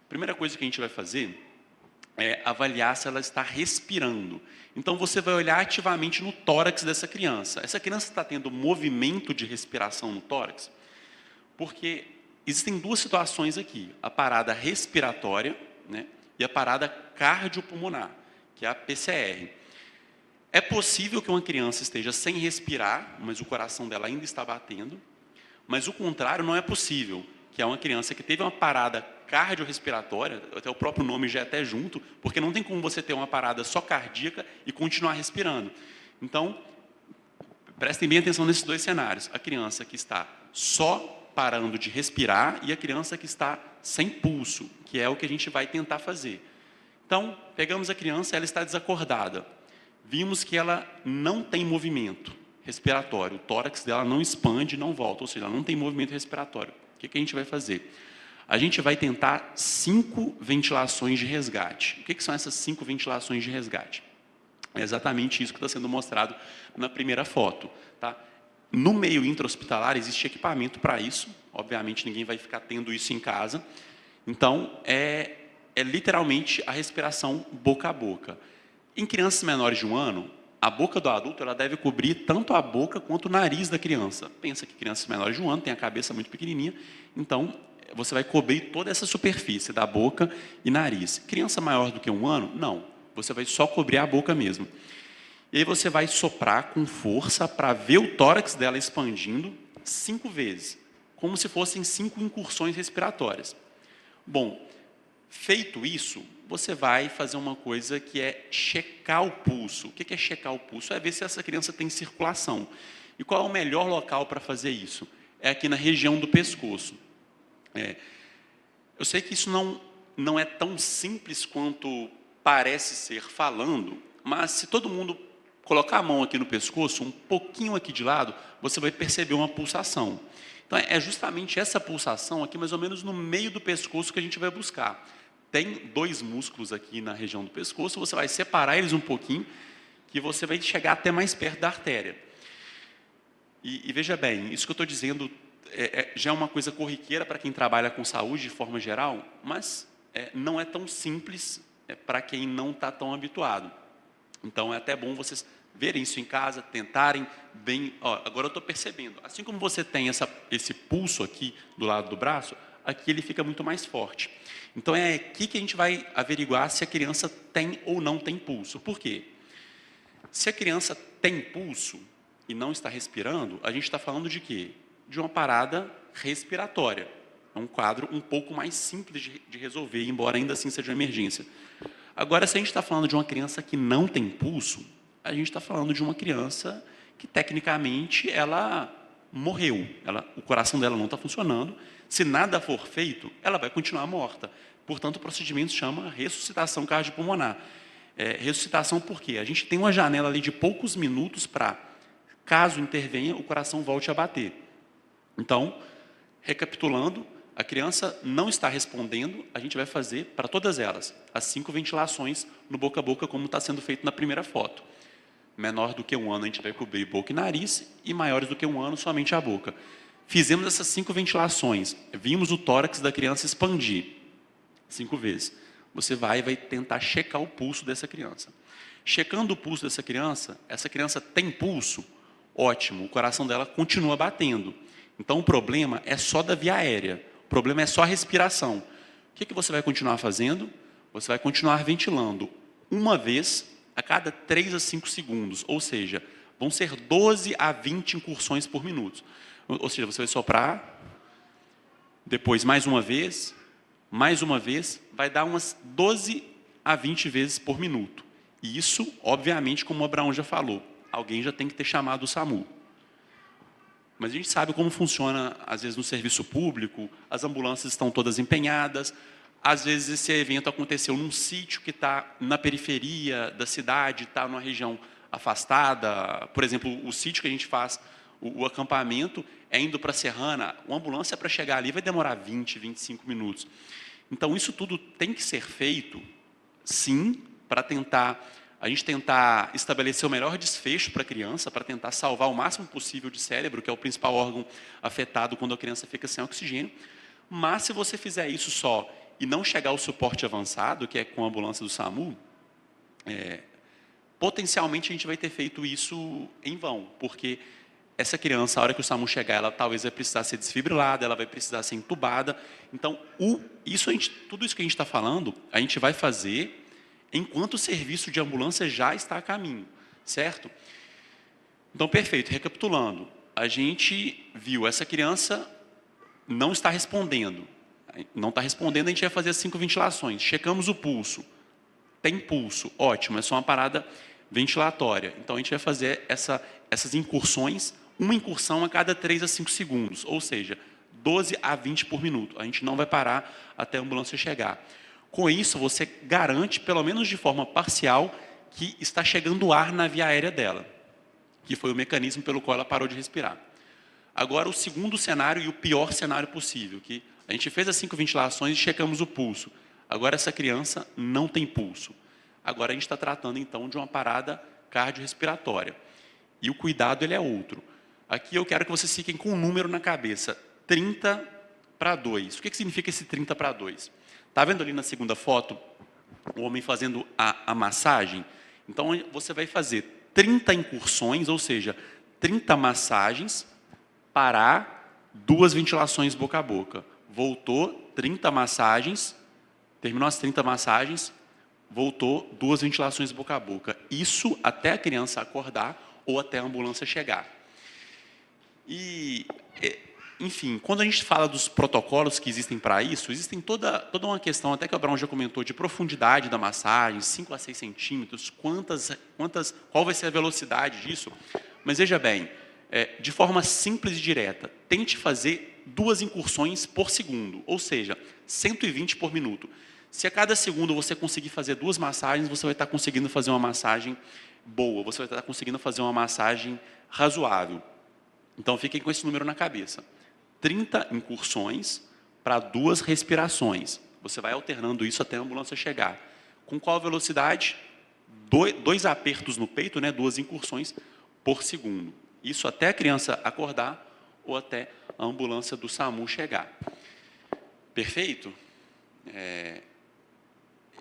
A primeira coisa que a gente vai fazer é avaliar se ela está respirando. Então, você vai olhar ativamente no tórax dessa criança. Essa criança está tendo movimento de respiração no tórax? Porque existem duas situações aqui. A parada respiratória, né, e a parada cardiopulmonar, que é a PCR. É possível que uma criança esteja sem respirar, mas o coração dela ainda está batendo. Mas o contrário não é possível, que é uma criança que teve uma parada cardiorrespiratória, até o próprio nome já é até junto, porque não tem como você ter uma parada só cardíaca e continuar respirando. Então, prestem bem atenção nesses dois cenários. A criança que está só parando de respirar e a criança que está sem pulso, que é o que a gente vai tentar fazer. Então, pegamos a criança, ela está desacordada. Vimos que ela não tem movimento respiratório, o tórax dela não expande, não volta, ou seja, ela não tem movimento respiratório. O que a gente vai fazer? A gente vai tentar 5 ventilações de resgate. O que são essas 5 ventilações de resgate? É exatamente isso que está sendo mostrado na primeira foto. Tá? No meio intra-hospitalar existe equipamento para isso, obviamente ninguém vai ficar tendo isso em casa. Então, é literalmente a respiração boca a boca. Em crianças menores de 1 ano, a boca do adulto ela deve cobrir tanto a boca quanto o nariz da criança. Pensa que crianças menores de 1 ano têm a cabeça muito pequenininha, então você vai cobrir toda essa superfície da boca e nariz. Criança maior do que 1 ano, não. Você vai só cobrir a boca mesmo. E aí você vai soprar com força para ver o tórax dela expandindo 5 vezes, como se fossem 5 incursões respiratórias. Bom, feito isso, você vai fazer uma coisa que é checar o pulso. O que é checar o pulso? É ver se essa criança tem circulação. E qual é o melhor local para fazer isso? É aqui na região do pescoço. Eu sei que isso não é tão simples quanto parece ser falando, mas se todo mundo colocar a mão aqui no pescoço, um pouquinho aqui de lado, você vai perceber uma pulsação. Então, é justamente essa pulsação aqui, mais ou menos no meio do pescoço, que a gente vai buscar. Tem 2 músculos aqui na região do pescoço, você vai separar eles um pouquinho, que você vai chegar até mais perto da artéria. E veja bem, isso que eu estou dizendo já é uma coisa corriqueira para quem trabalha com saúde de forma geral, mas não é tão simples para quem não está tão habituado. Então, é até bom vocês verem isso em casa, tentarem bem. Agora eu estou percebendo, assim como você tem esse pulso aqui do lado do braço, aqui ele fica muito mais forte. Então, é aqui que a gente vai averiguar se a criança tem ou não tem pulso. Por quê? Se a criança tem pulso e não está respirando, a gente está falando de quê? De uma parada respiratória. É um quadro um pouco mais simples de resolver, embora ainda assim seja uma emergência. Agora, se a gente está falando de uma criança que não tem pulso, a gente está falando de uma criança que, tecnicamente, ela morreu. O coração dela não está funcionando. Se nada for feito, ela vai continuar morta. Portanto, o procedimento se chama ressuscitação cardiopulmonar. Ressuscitação por quê? A gente tem uma janela ali de poucos minutos para, caso intervenha, o coração volte a bater. Então, recapitulando, a criança não está respondendo, a gente vai fazer, para todas elas, as 5 ventilações no boca a boca, como está sendo feito na primeira foto. Menor do que 1 ano, a gente vai cobrir boca e nariz, e maiores do que 1 ano, somente a boca. Fizemos essas 5 ventilações, vimos o tórax da criança expandir 5 vezes. Você vai tentar checar o pulso dessa criança. Checando o pulso dessa criança, essa criança tem pulso? Ótimo, o coração dela continua batendo. Então, o problema é só da via aérea. O problema é só a respiração. O que você vai continuar fazendo? você vai continuar ventilando uma vez a cada 3 a 5 segundos, ou seja, vão ser 12 a 20 incursões por minuto. Ou seja, você vai soprar, depois mais uma vez, vai dar umas 12 a 20 vezes por minuto. E isso, obviamente, como o Abraão já falou, alguém já tem que ter chamado o SAMU. Mas a gente sabe como funciona, às vezes, no serviço público, as ambulâncias estão todas empenhadas, às vezes esse evento aconteceu num sítio que está na periferia da cidade, está numa região afastada. Por exemplo, o sítio que a gente faz, o acampamento, é indo para a Serrana, uma ambulância para chegar ali vai demorar 20, 25 minutos. Então, isso tudo tem que ser feito, sim, para a gente tentar estabelecer o melhor desfecho para a criança, para tentar salvar o máximo possível de cérebro, que é o principal órgão afetado quando a criança fica sem oxigênio. Mas, se você fizer isso só e não chegar ao suporte avançado, que é com a ambulância do SAMU, potencialmente a gente vai ter feito isso em vão, porque essa criança, a hora que o SAMU chegar, ela talvez vai precisar ser desfibrilada, ela vai precisar ser entubada. Então, tudo isso que a gente está falando, a gente vai fazer enquanto o serviço de ambulância já está a caminho, certo? Então, perfeito. Recapitulando, a gente viu, essa criança não está respondendo. Não está respondendo, a gente vai fazer as 5 ventilações. Checamos o pulso. Tem pulso, ótimo, é só uma parada ventilatória. Então, a gente vai fazer essas incursões, uma incursão a cada 3 a 5 segundos, ou seja, 12 a 20 por minuto. A gente não vai parar até a ambulância chegar. Com isso, você garante, pelo menos de forma parcial, que está chegando ar na via aérea dela, que foi o mecanismo pelo qual ela parou de respirar. Agora, o segundo cenário e o pior cenário possível, que a gente fez as 5 ventilações e checamos o pulso. Agora, essa criança não tem pulso. Agora, a gente está tratando, então, de uma parada cardiorrespiratória. E o cuidado ele é outro. Aqui eu quero que vocês fiquem com um número na cabeça. 30/2. O que significa esse 30/2? Está vendo ali na segunda foto o homem fazendo a massagem? Então, você vai fazer 30 incursões, ou seja, 30 massagens, parar, 2 ventilações boca a boca. Voltou, 30 massagens, terminou as 30 massagens, voltou, 2 ventilações boca a boca. Isso até a criança acordar ou até a ambulância chegar. E, enfim, quando a gente fala dos protocolos que existem para isso, existem toda uma questão, até que o Abraão já comentou, de profundidade da massagem, 5 a 6 centímetros, qual vai ser a velocidade disso. Mas veja bem, de forma simples e direta, tente fazer 2 incursões por segundo, ou seja, 120 por minuto. Se a cada segundo você conseguir fazer 2 massagens, você vai estar conseguindo fazer uma massagem boa, você vai estar conseguindo fazer uma massagem razoável. Então, fiquem com esse número na cabeça. 30 incursões para 2 respirações. Você vai alternando isso até a ambulância chegar. Com qual velocidade? 2 apertos no peito, 2 incursões por segundo. Isso até a criança acordar ou até a ambulância do SAMU chegar. Perfeito?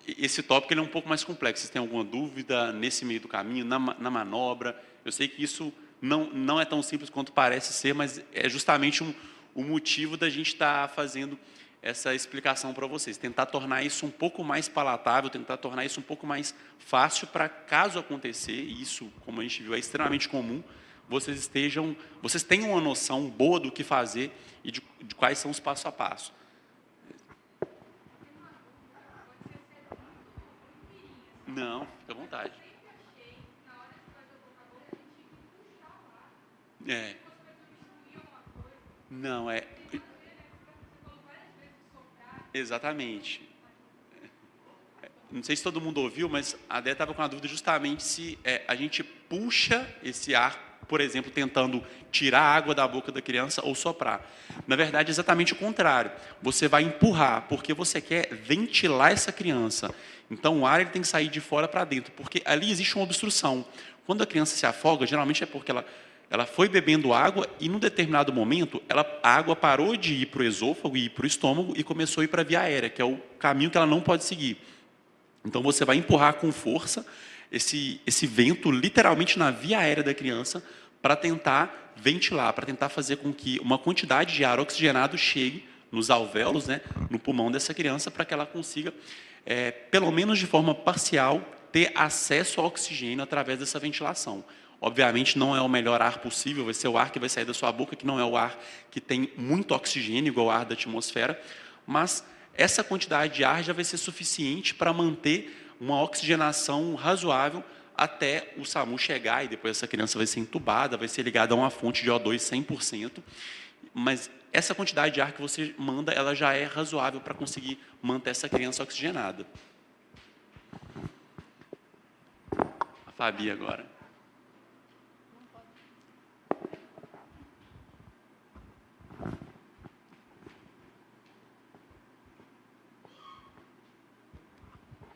Esse tópico ele é um pouco mais complexo. Vocês têm alguma dúvida nesse meio do caminho, na manobra? Eu sei que isso não é tão simples quanto parece ser, mas é justamente o motivo da gente estar fazendo essa explicação para vocês. Tentar tornar isso um pouco mais palatável, tentar tornar isso um pouco mais fácil para, caso acontecer, e isso, como a gente viu, é extremamente comum, vocês tenham uma noção boa do que fazer e de quais são os passo a passo. Não, fica à vontade. Não, exatamente. Não sei se todo mundo ouviu, mas a Dé estava com a dúvida justamente se a gente puxa esse ar, por exemplo, tentando tirar a água da boca da criança ou soprar. Na verdade, é exatamente o contrário. Você vai empurrar, porque você quer ventilar essa criança. Então, o ar ele tem que sair de fora para dentro, porque ali existe uma obstrução. Quando a criança se afoga, geralmente é porque ela foi bebendo água e, num determinado momento, a água parou de ir para o esôfago e ir para o estômago e começou a ir para a via aérea, que é o caminho que ela não pode seguir. Então, você vai empurrar com força esse vento, literalmente, na via aérea da criança, para tentar ventilar, para tentar fazer com que uma quantidade de ar oxigenado chegue nos alvéolos, no pulmão dessa criança, para que ela consiga pelo menos de forma parcial, ter acesso ao oxigênio através dessa ventilação. Obviamente, não é o melhor ar possível, vai ser o ar que vai sair da sua boca, que não é o ar que tem muito oxigênio, igual o ar da atmosfera, mas essa quantidade de ar já vai ser suficiente para manter uma oxigenação razoável até o SAMU chegar, e depois essa criança vai ser entubada, vai ser ligada a uma fonte de O2 100%, mas essa quantidade de ar que você manda, ela já é razoável para conseguir manter essa criança oxigenada. A Fabi agora.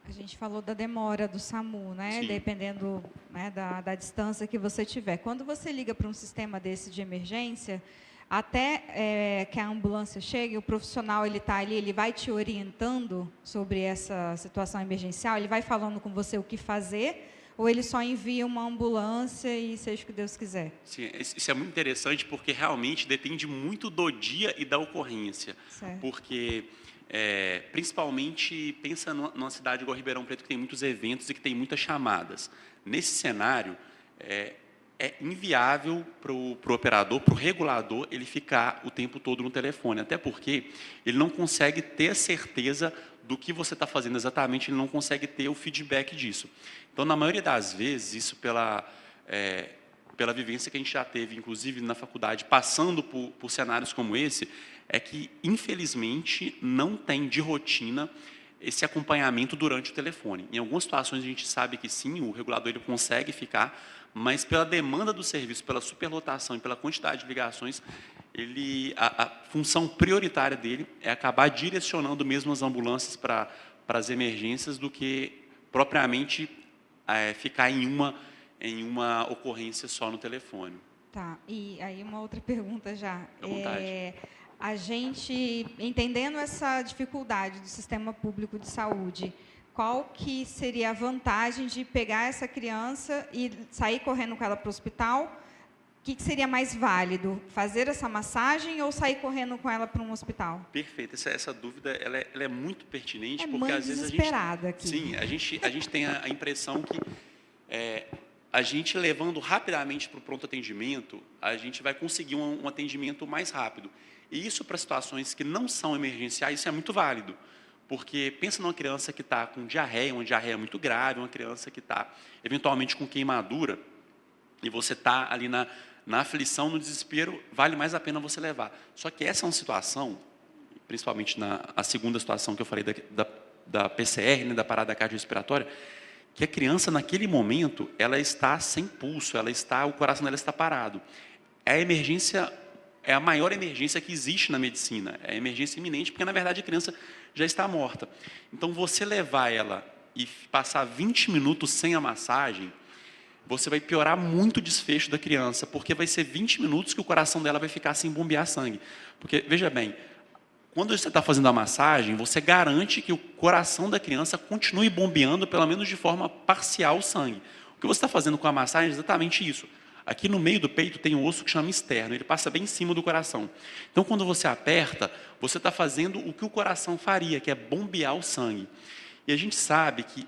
A gente falou da demora do SAMU, né? Sim. Dependendo, né, da distância que você tiver. Quando você liga para um sistema desse de emergência, até que a ambulância chegue, o profissional ele está ali, ele vai te orientando sobre essa situação emergencial, ele vai falando com você o que fazer, ou ele só envia uma ambulância e seja o que Deus quiser? Sim, isso é muito interessante porque realmente depende muito do dia e da ocorrência. Certo. Porque, principalmente, pensa numa cidade igual Ribeirão Preto, que tem muitos eventos e que tem muitas chamadas. Nesse cenário, é inviável para o operador, para o regulador, ele ficar o tempo todo no telefone. Até porque ele não consegue ter a certeza do que você está fazendo exatamente, ele não consegue ter o feedback disso. Então, na maioria das vezes, isso pela vivência que a gente já teve, inclusive na faculdade, passando por cenários como esse, é que, infelizmente, não tem de rotina esse acompanhamento durante o telefone. Em algumas situações, a gente sabe que sim, o regulador ele consegue ficar, mas pela demanda do serviço, pela superlotação e pela quantidade de ligações, a função prioritária dele é acabar direcionando mesmo as ambulâncias para as emergências do que propriamente ficar em uma ocorrência só no telefone. Tá, e aí uma outra pergunta já. À vontade. A gente, entendendo essa dificuldade do sistema público de saúde, qual que seria a vantagem de pegar essa criança e sair correndo com ela para o hospital? O que seria mais válido? Fazer essa massagem ou sair correndo com ela para um hospital? Perfeito. Essa dúvida ela é muito pertinente, É porque mãe às vezes desesperada aqui. Sim, a gente tem a impressão que a gente levando rapidamente para o pronto atendimento, a gente vai conseguir um atendimento mais rápido. E isso para situações que não são emergenciais, isso é muito válido. Porque pensa numa criança que está com diarreia, uma diarreia muito grave, uma criança que está eventualmente com queimadura, e você está ali na aflição, no desespero, vale mais a pena você levar. Só que essa é uma situação, principalmente a segunda situação que eu falei da PCR, né, da parada cardiorrespiratória, que a criança, naquele momento, ela está sem pulso, o coração dela está parado. A emergência é a maior emergência que existe na medicina, é a emergência iminente, porque, na verdade, a criança já está morta. Então, você levar ela e passar 20 minutos sem a massagem, você vai piorar muito o desfecho da criança, porque vai ser 20 minutos que o coração dela vai ficar sem bombear sangue. Porque, veja bem, quando você está fazendo a massagem, você garante que o coração da criança continue bombeando, pelo menos de forma parcial, o sangue. O que você está fazendo com a massagem é exatamente isso. Aqui no meio do peito tem um osso que chama externo, ele passa bem em cima do coração. Então, quando você aperta, você está fazendo o que o coração faria, que é bombear o sangue. E a gente sabe que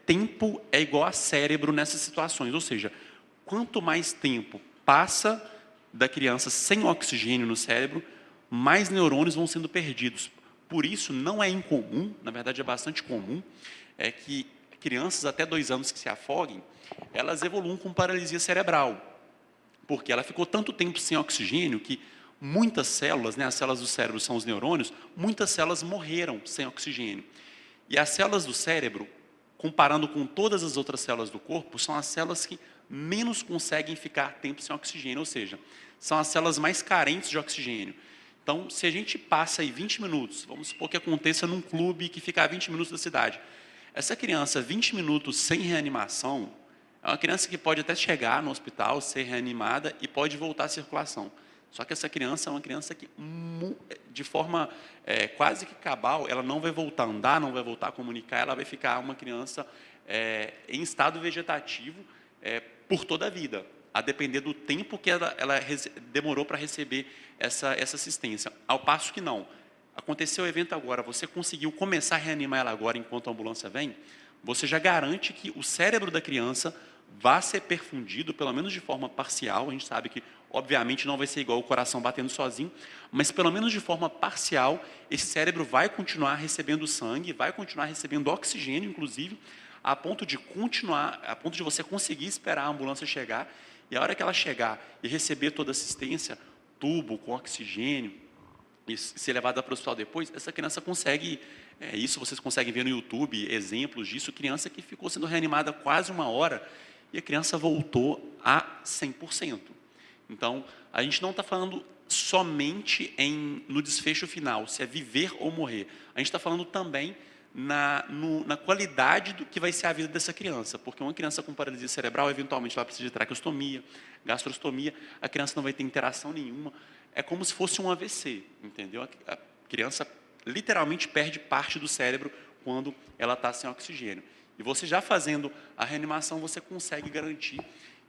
tempo é igual a cérebro nessas situações, ou seja, quanto mais tempo passa da criança sem oxigênio no cérebro, mais neurônios vão sendo perdidos. Por isso, não é incomum, na verdade é bastante comum, que crianças até 2 anos que se afoguem, elas evoluam com paralisia cerebral, porque ela ficou tanto tempo sem oxigênio que muitas células, né, as células do cérebro são os neurônios, muitas células morreram sem oxigênio. E as células do cérebro, comparando com todas as outras células do corpo, são as células que menos conseguem ficar tempo sem oxigênio, ou seja, são as células mais carentes de oxigênio. Então, se a gente passa aí 20 minutos, vamos supor que aconteça num clube que fica a 20 minutos da cidade, essa criança, 20 minutos sem reanimação, é uma criança que pode até chegar no hospital, ser reanimada e pode voltar à circulação. Só que essa criança é uma criança que, de forma quase que cabal, ela não vai voltar a andar, não vai voltar a comunicar, ela vai ficar uma criança em estado vegetativo por toda a vida, a depender do tempo que ela demorou para receber essa assistência. Ao passo que não. aconteceu o evento agora, você conseguiu começar a reanimar ela agora enquanto a ambulância vem, você já garante que o cérebro da criança vai ser perfundido, pelo menos de forma parcial. A gente sabe que, obviamente, não vai ser igual o coração batendo sozinho, mas pelo menos de forma parcial, esse cérebro vai continuar recebendo sangue, vai continuar recebendo oxigênio, inclusive, a ponto de você conseguir esperar a ambulância chegar, e a hora que ela chegar e receber toda a assistência, tubo com oxigênio, e ser levada para o hospital depois, essa criança consegue, isso vocês conseguem ver no YouTube, exemplos disso, criança que ficou sendo reanimada quase 1 hora, e a criança voltou a 100%. Então, a gente não está falando somente no desfecho final, se é viver ou morrer. A gente está falando também na qualidade do que vai ser a vida dessa criança, porque uma criança com paralisia cerebral, eventualmente, vai precisar de traqueostomia, gastrostomia, a criança não vai ter interação nenhuma, é como se fosse um AVC, entendeu? A criança literalmente perde parte do cérebro quando ela está sem oxigênio. E você já fazendo a reanimação, você consegue garantir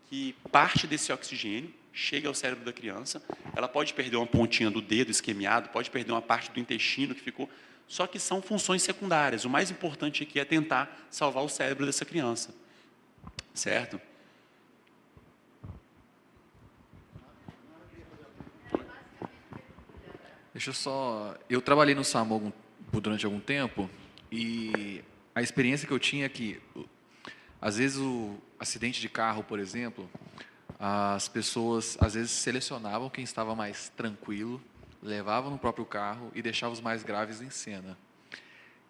que parte desse oxigênio chegue ao cérebro da criança. Ela pode perder uma pontinha do dedo isquemiado, pode perder uma parte do intestino que ficou, só que são funções secundárias. O mais importante aqui é tentar salvar o cérebro dessa criança. Certo? Eu trabalhei no SAMU durante algum tempo e a experiência que eu tinha é que, às vezes, o acidente de carro, por exemplo, as pessoas, às vezes, selecionavam quem estava mais tranquilo, levavam no próprio carro e deixavam os mais graves em cena.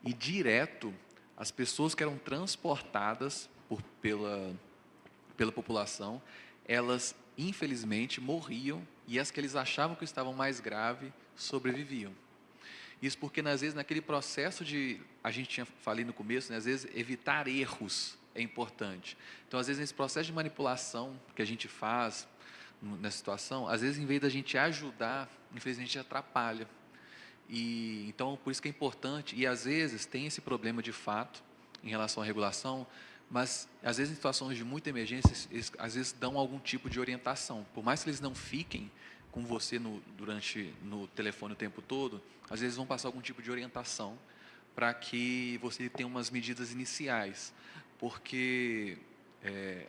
E, direto, as pessoas que eram transportadas pela população, elas, infelizmente, morriam e as que eles achavam que estavam mais graves sobreviviam. Isso porque, às vezes, naquele processo falei no começo, né, às vezes, evitar erros é importante. Então, às vezes, nesse processo de manipulação que a gente faz nessa situação, às vezes, em vez da gente ajudar, infelizmente, atrapalha. Então, por isso que é importante, e às vezes tem esse problema de fato, em relação à regulação, mas, às vezes, em situações de muita emergência, eles, às vezes, dão algum tipo de orientação. Por mais que eles não fiquem com você no telefone o tempo todo, às vezes vão passar algum tipo de orientação para que você tenha umas medidas iniciais. Porque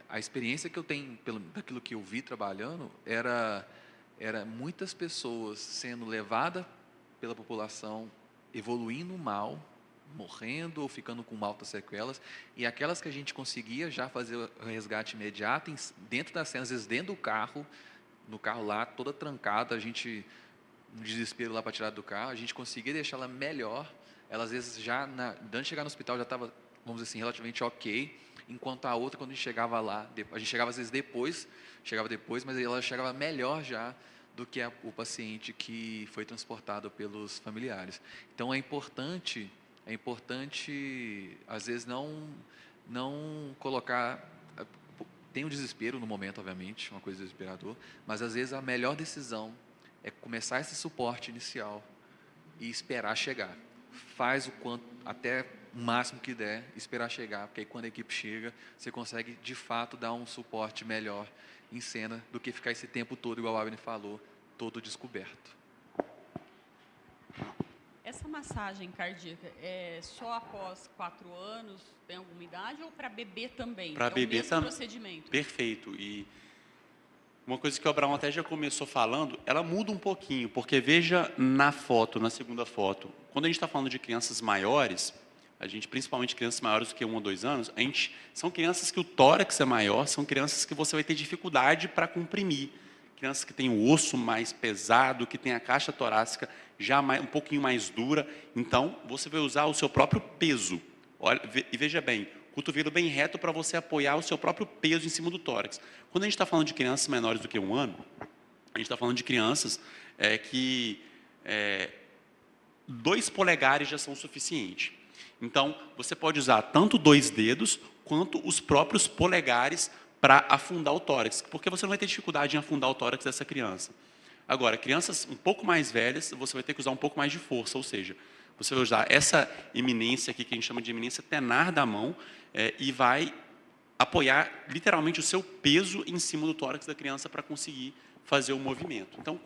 a experiência que eu tenho, daquilo que eu vi trabalhando, era muitas pessoas sendo levadas pela população, evoluindo mal, morrendo ou ficando com altas sequelas, e aquelas que a gente conseguia já fazer o resgate imediato, dentro da cena, às vezes dentro do carro, no carro lá, toda trancada, a gente, no desespero lá para tirar do carro, a gente conseguia deixar ela melhor, ela às vezes já, antes de chegar no hospital, já estava, vamos dizer assim, relativamente ok, enquanto a outra, quando a gente chegava lá, a gente chegava às vezes depois, mas ela chegava melhor já do que o paciente que foi transportado pelos familiares. Então, é importante, às vezes, não colocar... Tem um desespero no momento, obviamente, uma coisa desesperadora, mas, às vezes, a melhor decisão é começar esse suporte inicial e esperar chegar. Faz o quanto, até o máximo que der, esperar chegar, porque aí, quando a equipe chega, você consegue, de fato, dar um suporte melhor em cena do que ficar esse tempo todo, igual a Abner falou, todo descoberto. Essa massagem cardíaca é só após 4 anos, tem alguma idade, ou para bebê também? Para bebê também. Procedimento. Perfeito. E uma coisa que o Abraão até já começou falando, ela muda um pouquinho, porque veja na segunda foto, quando a gente está falando de crianças maiores, principalmente crianças maiores do que 1 ou 2 anos, são crianças que o tórax é maior, são crianças que você vai ter dificuldade para comprimir. Crianças que têm o osso mais pesado, que têm a caixa torácica já um pouquinho mais dura. Então, você vai usar o seu próprio peso. Olha, e veja bem, cotovelo bem reto para você apoiar o seu próprio peso em cima do tórax. Quando a gente está falando de crianças menores do que 1 ano, a gente está falando de crianças que 2 polegares já são suficientes. Então, você pode usar tanto 2 dedos, quanto os próprios polegares para afundar o tórax, porque você não vai ter dificuldade em afundar o tórax dessa criança. Agora, crianças um pouco mais velhas, você vai ter que usar um pouco mais de força, ou seja, você vai usar essa eminência aqui, que a gente chama de eminência tenar da mão, e vai apoiar literalmente o seu peso em cima do tórax da criança para conseguir fazer o movimento. Então,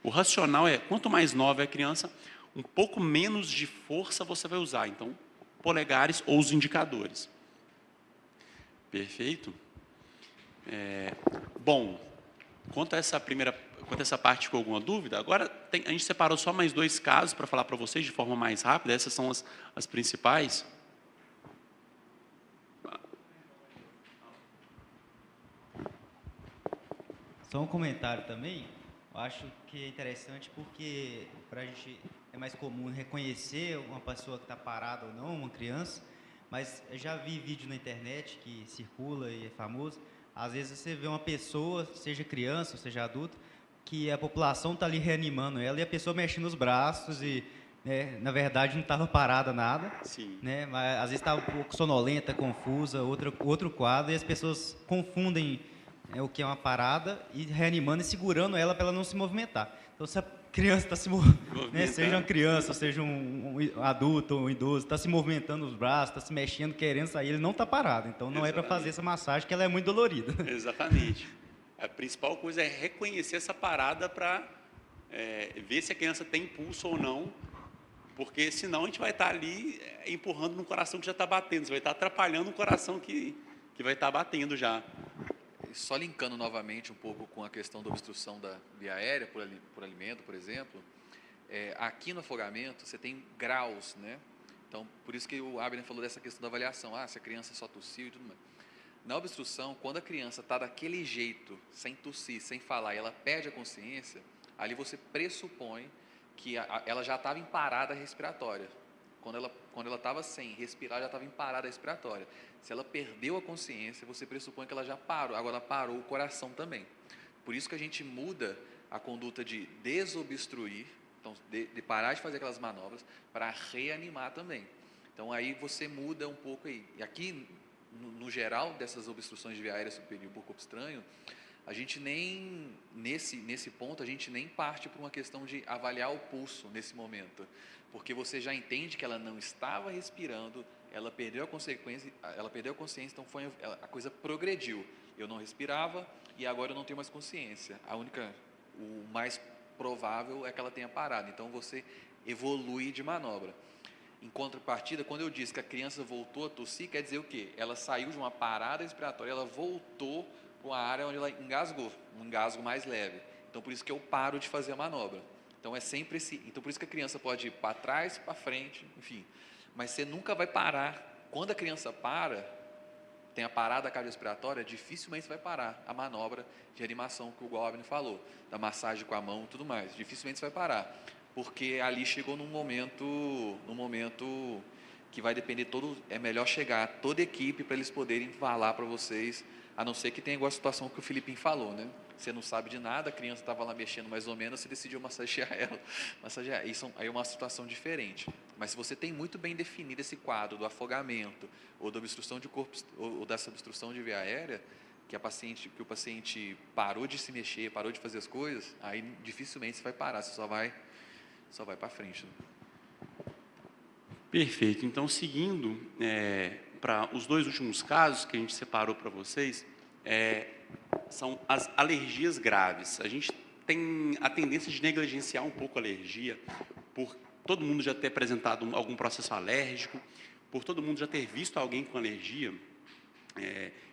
o racional é, quanto mais nova é a criança, um pouco menos de força você vai usar. Então, polegares ou os indicadores. Perfeito? Bom, quanto a essa parte ficou alguma dúvida, agora a gente separou só mais 2 casos para falar para vocês de forma mais rápida. Essas são as principais. Só um comentário também. Eu acho que é interessante porque para a gente é mais comum reconhecer uma pessoa que está parada ou não, uma criança, mas eu já vi vídeo na internet que circula e é famoso. Às vezes você vê uma pessoa, seja criança ou seja adulto, que a população está ali reanimando ela e a pessoa mexendo os braços e, né, na verdade, não estava parada nada. Sim. Né, mas às vezes estava um pouco sonolenta, confusa, outro quadro, e as pessoas confundem o que é uma parada e reanimando e segurando ela para ela não se movimentar. Então, se a criança está se movimentando, né, seja uma criança, seja um adulto ou um idoso, está se movimentando os braços, está se mexendo, querendo sair, ele não está parado. Então, não é para fazer essa massagem, que ela é muito dolorida. Exatamente. A principal coisa é reconhecer essa parada para ver se a criança tem impulso ou não, porque senão a gente vai estar ali empurrando no coração que já está batendo, você vai estar atrapalhando o coração que vai estar batendo já. Só linkando novamente um pouco com a questão da obstrução da via aérea por alimento, por exemplo, aqui no afogamento você tem graus, né? Então, por isso que o Abner falou dessa questão da avaliação, se a criança só tossiu e tudo mais. Na obstrução, quando a criança está daquele jeito, sem tossir, sem falar, e ela perde a consciência, ali você pressupõe que ela já estava em parada respiratória. Quando ela estava sem respirar, já estava em parada respiratória. Se ela perdeu a consciência, você pressupõe que ela já parou. Agora ela parou o coração também. Por isso que a gente muda a conduta de desobstruir, então de parar de fazer aquelas manobras, para reanimar também. Então aí você muda um pouco aí. E aqui, no geral, dessas obstruções de via aérea superior por corpo estranho, a gente nem, nesse ponto, a gente nem parte para uma questão de avaliar o pulso nesse momento, porque você já entende que ela não estava respirando, ela perdeu a consciência, então a coisa progrediu. Eu não respirava e agora eu não tenho mais consciência. O mais provável é que ela tenha parado, então você evolui de manobra. Em contrapartida, quando eu disse que a criança voltou a tossir, quer dizer o quê? Ela saiu de uma parada respiratória, ela voltou para uma área onde ela engasgou, um engasgo mais leve. Então, por isso que eu paro de fazer a manobra. Então, é sempre então, por isso que a criança pode ir para trás, para frente, enfim. Mas você nunca vai parar. Quando a criança para, tem a parada cardiorrespiratória, dificilmente você vai parar a manobra de reanimação que o Abner falou, da massagem com a mão e tudo mais. Dificilmente você vai parar. Porque ali chegou num momento que vai depender é melhor chegar toda a equipe para eles poderem falar para vocês, a não ser que tenha igual a situação que o Filipinho falou, né? Você não sabe de nada, a criança estava lá mexendo mais ou menos, você decidiu massagear ela. Isso aí é uma situação diferente. Mas se você tem muito bem definido esse quadro do afogamento, ou da obstrução de corpo, ou dessa obstrução de via aérea, que o paciente parou de se mexer, parou de fazer as coisas, aí dificilmente você vai parar, você só vai para frente. Perfeito. Então, seguindo para os 2 últimos casos que a gente separou para vocês, são as alergias graves. A gente tem a tendência de negligenciar um pouco a alergia, por todo mundo já ter apresentado algum processo alérgico, por todo mundo já ter visto alguém com alergia.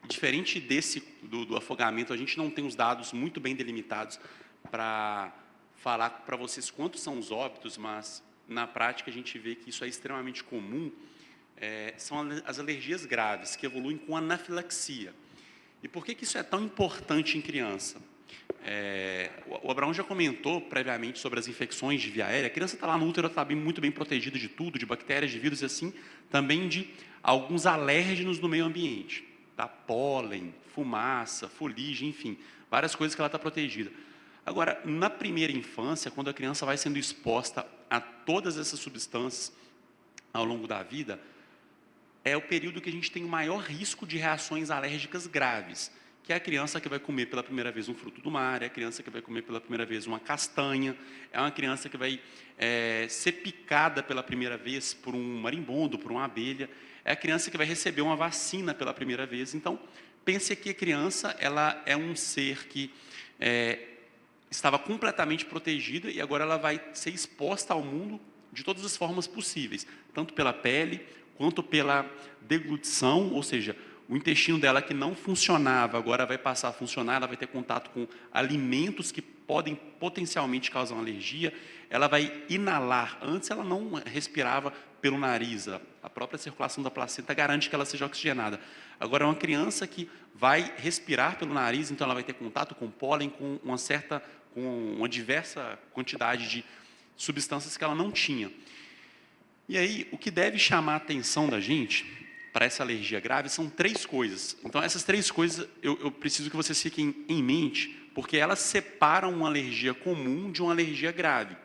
Diferente do afogamento, a gente não tem os dados muito bem delimitados para falar para vocês quantos são os óbitos, mas na prática a gente vê que isso é extremamente comum. São as alergias graves, que evoluem com anafilaxia. E por que isso é tão importante em criança? O Abraão já comentou previamente sobre as infecções de via aérea. A criança está lá no útero, está muito bem protegida de tudo, de bactérias, de vírus e assim, também de alguns alérgenos no meio ambiente. Tá? Pólen, fumaça, fuligem, enfim, várias coisas que ela está protegida. Agora, na primeira infância, quando a criança vai sendo exposta a todas essas substâncias ao longo da vida, é o período que a gente tem o maior risco de reações alérgicas graves, que é a criança que vai comer pela primeira vez um fruto do mar, é a criança que vai comer pela primeira vez uma castanha, é uma criança que vai ser picada pela primeira vez por um marimbondo, por uma abelha, é a criança que vai receber uma vacina pela primeira vez. Então, pense que a criança ela é um ser que estava completamente protegida e agora ela vai ser exposta ao mundo de todas as formas possíveis, tanto pela pele, quanto pela deglutição, ou seja, o intestino dela que não funcionava, agora vai passar a funcionar, ela vai ter contato com alimentos que podem potencialmente causar uma alergia, ela vai inalar. Antes ela não respirava pelo nariz, a própria circulação da placenta garante que ela seja oxigenada. Agora é uma criança que vai respirar pelo nariz, então ela vai ter contato com pólen, com uma diversa quantidade de substâncias que ela não tinha. E aí, o que deve chamar a atenção da gente para essa alergia grave são 3 coisas. Então, essas 3 coisas eu preciso que vocês fiquem em mente, porque elas separam uma alergia comum de uma alergia grave.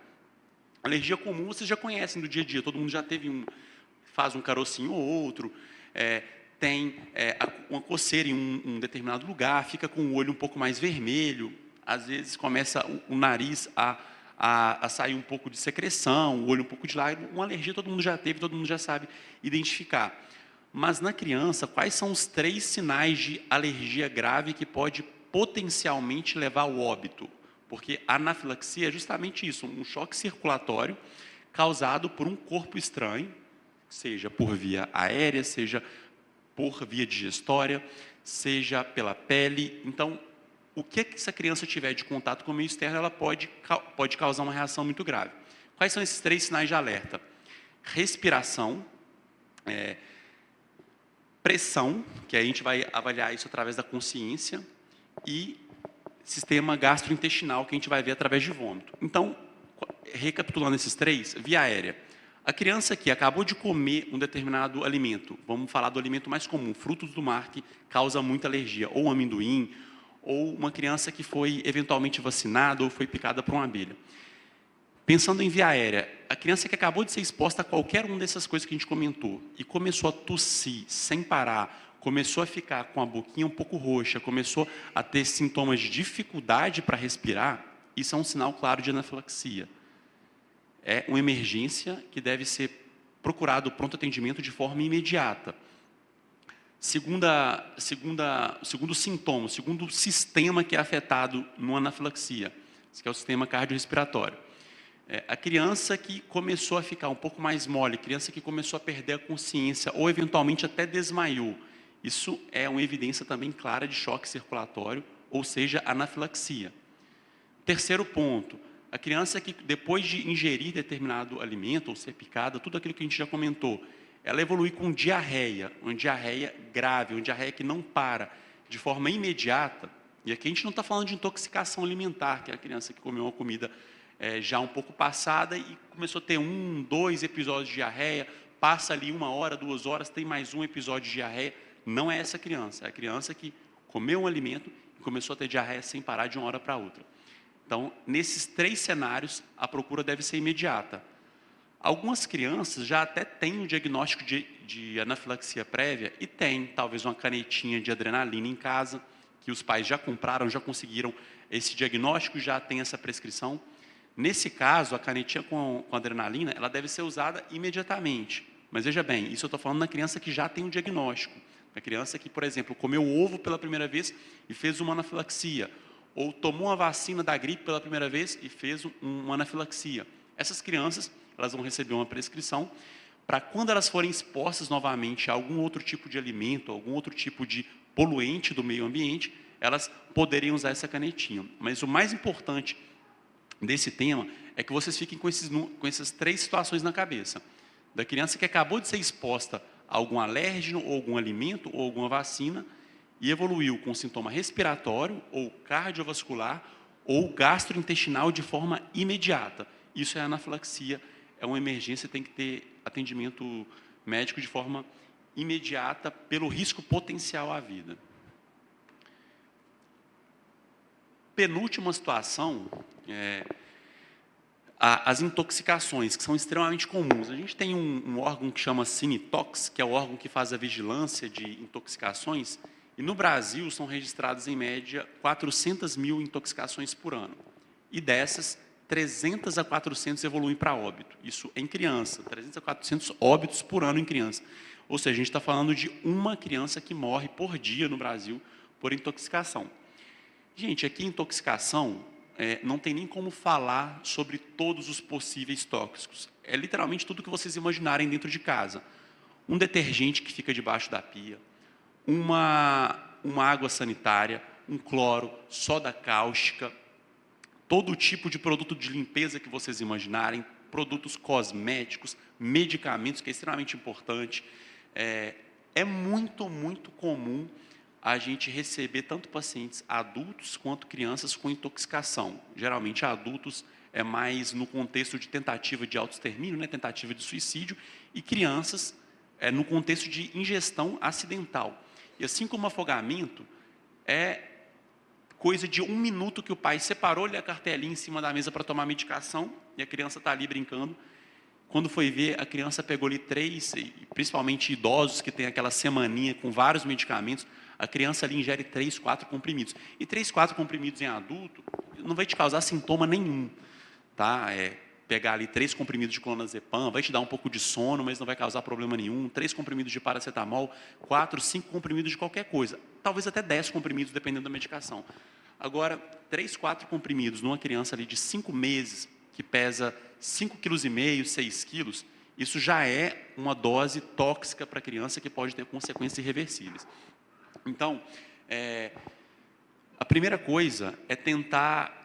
Alergia comum vocês já conhecem do dia a dia, todo mundo já teve faz um carocinho ou outro, tem uma coceira em um determinado lugar, fica com o olho um pouco mais vermelho, às vezes começa o nariz a sair um pouco de secreção, o olho um pouco de lágrima. Uma alergia todo mundo já teve, todo mundo já sabe identificar. Mas na criança, quais são os 3 sinais de alergia grave que pode potencialmente levar ao óbito? Porque a anafilaxia é justamente isso, um choque circulatório causado por um corpo estranho, seja por via aérea, seja por via digestória, seja pela pele. Então, o que essa criança tiver de contato com o meio externo, ela pode causar uma reação muito grave. Quais são esses 3 sinais de alerta? Respiração, pressão, que a gente vai avaliar isso através da consciência, e sistema gastrointestinal, que a gente vai ver através de vômito. Então, recapitulando esses 3, via aérea. A criança que acabou de comer um determinado alimento, vamos falar do alimento mais comum, frutos do mar, que causa muita alergia, ou amendoim, ou uma criança que foi eventualmente vacinada ou foi picada por uma abelha. Pensando em via aérea, a criança que acabou de ser exposta a qualquer uma dessas coisas que a gente comentou e começou a tossir sem parar, começou a ficar com a boquinha um pouco roxa, começou a ter sintomas de dificuldade para respirar, isso é um sinal claro de anafilaxia. É uma emergência que deve ser procurado pronto atendimento de forma imediata. Segundo sintoma, segundo sistema que é afetado no anafilaxia, que é o sistema cardiorrespiratório. A criança que começou a ficar um pouco mais mole, criança que começou a perder a consciência ou eventualmente até desmaiou, isso é uma evidência também clara de choque circulatório, ou seja, anafilaxia. Terceiro ponto, a criança que depois de ingerir determinado alimento ou ser picada, tudo aquilo que a gente já comentou, ela evolui com diarreia, uma diarreia grave, uma diarreia que não para de forma imediata. E aqui a gente não está falando de intoxicação alimentar, que é a criança que comeu uma comida já um pouco passada e começou a ter 1, 2 episódios de diarreia, passa ali 1 hora, 2 horas, tem mais um episódio de diarreia. Não é essa criança, é a criança que comeu um alimento e começou a ter diarreia sem parar de uma hora para outra. Então, nesses 3 cenários, a procura deve ser imediata. Algumas crianças já até têm um diagnóstico de anafilaxia prévia e tem talvez uma canetinha de adrenalina em casa, que os pais já compraram, já conseguiram esse diagnóstico, já tem essa prescrição. Nesse caso, a canetinha com adrenalina, ela deve ser usada imediatamente. Mas veja bem, isso eu estou falando na criança que já tem um diagnóstico. Na criança que, por exemplo, comeu ovo pela primeira vez e fez uma anafilaxia. Ou tomou uma vacina da gripe pela primeira vez e fez uma anafilaxia. Essas crianças, elas vão receber uma prescrição para quando elas forem expostas novamente a algum outro tipo de alimento, algum outro tipo de poluente do meio ambiente, elas poderiam usar essa canetinha. Mas o mais importante desse tema é que vocês fiquem com essas 3 situações na cabeça. Da criança que acabou de ser exposta a algum alérgeno, ou algum alimento, ou alguma vacina, e evoluiu com sintoma respiratório, ou cardiovascular, ou gastrointestinal de forma imediata. Isso é anafilaxia, é uma emergência, tem que ter atendimento médico de forma imediata pelo risco potencial à vida. Penúltima situação, as intoxicações, que são extremamente comuns. A gente tem um órgão que chama Cinetox, que é o órgão que faz a vigilância de intoxicações, e no Brasil são registradas, em média, 400 mil intoxicações por ano. E dessas, 300 a 400 evoluem para óbito. Isso em criança, 300 a 400 óbitos por ano em criança. Ou seja, a gente está falando de uma criança que morre por dia no Brasil por intoxicação. Gente, aqui intoxicação não tem nem como falar sobre todos os possíveis tóxicos. É literalmente tudo que vocês imaginarem dentro de casa. Um detergente que fica debaixo da pia, uma água sanitária, um cloro, soda cáustica, todo tipo de produto de limpeza que vocês imaginarem, produtos cosméticos, medicamentos, que é extremamente importante. É muito, muito comum a gente receber tanto pacientes adultos quanto crianças com intoxicação. Geralmente, adultos é mais no contexto de tentativa de autoextermínio, né, tentativa de suicídio, e crianças no contexto de ingestão acidental. E assim como afogamento, é coisa de 1 minuto que o pai separou-lhe a cartelinha em cima da mesa para tomar medicação, e a criança está ali brincando. Quando foi ver, a criança pegou-lhe 3, principalmente idosos que têm aquela semaninha com vários medicamentos, a criança ali ingere 3, 4 comprimidos. E 3, 4 comprimidos em adulto não vai te causar sintoma nenhum. Tá? Pegar ali 3 comprimidos de clonazepam, vai te dar um pouco de sono, mas não vai causar problema nenhum. 3 comprimidos de paracetamol, 4, 5 comprimidos de qualquer coisa. Talvez até 10 comprimidos, dependendo da medicação. Agora, 3, 4 comprimidos numa criança ali de 5 meses, que pesa 5,5 kg, 6 quilos, isso já é uma dose tóxica para a criança que pode ter consequências irreversíveis. Então, a primeira coisa é tentar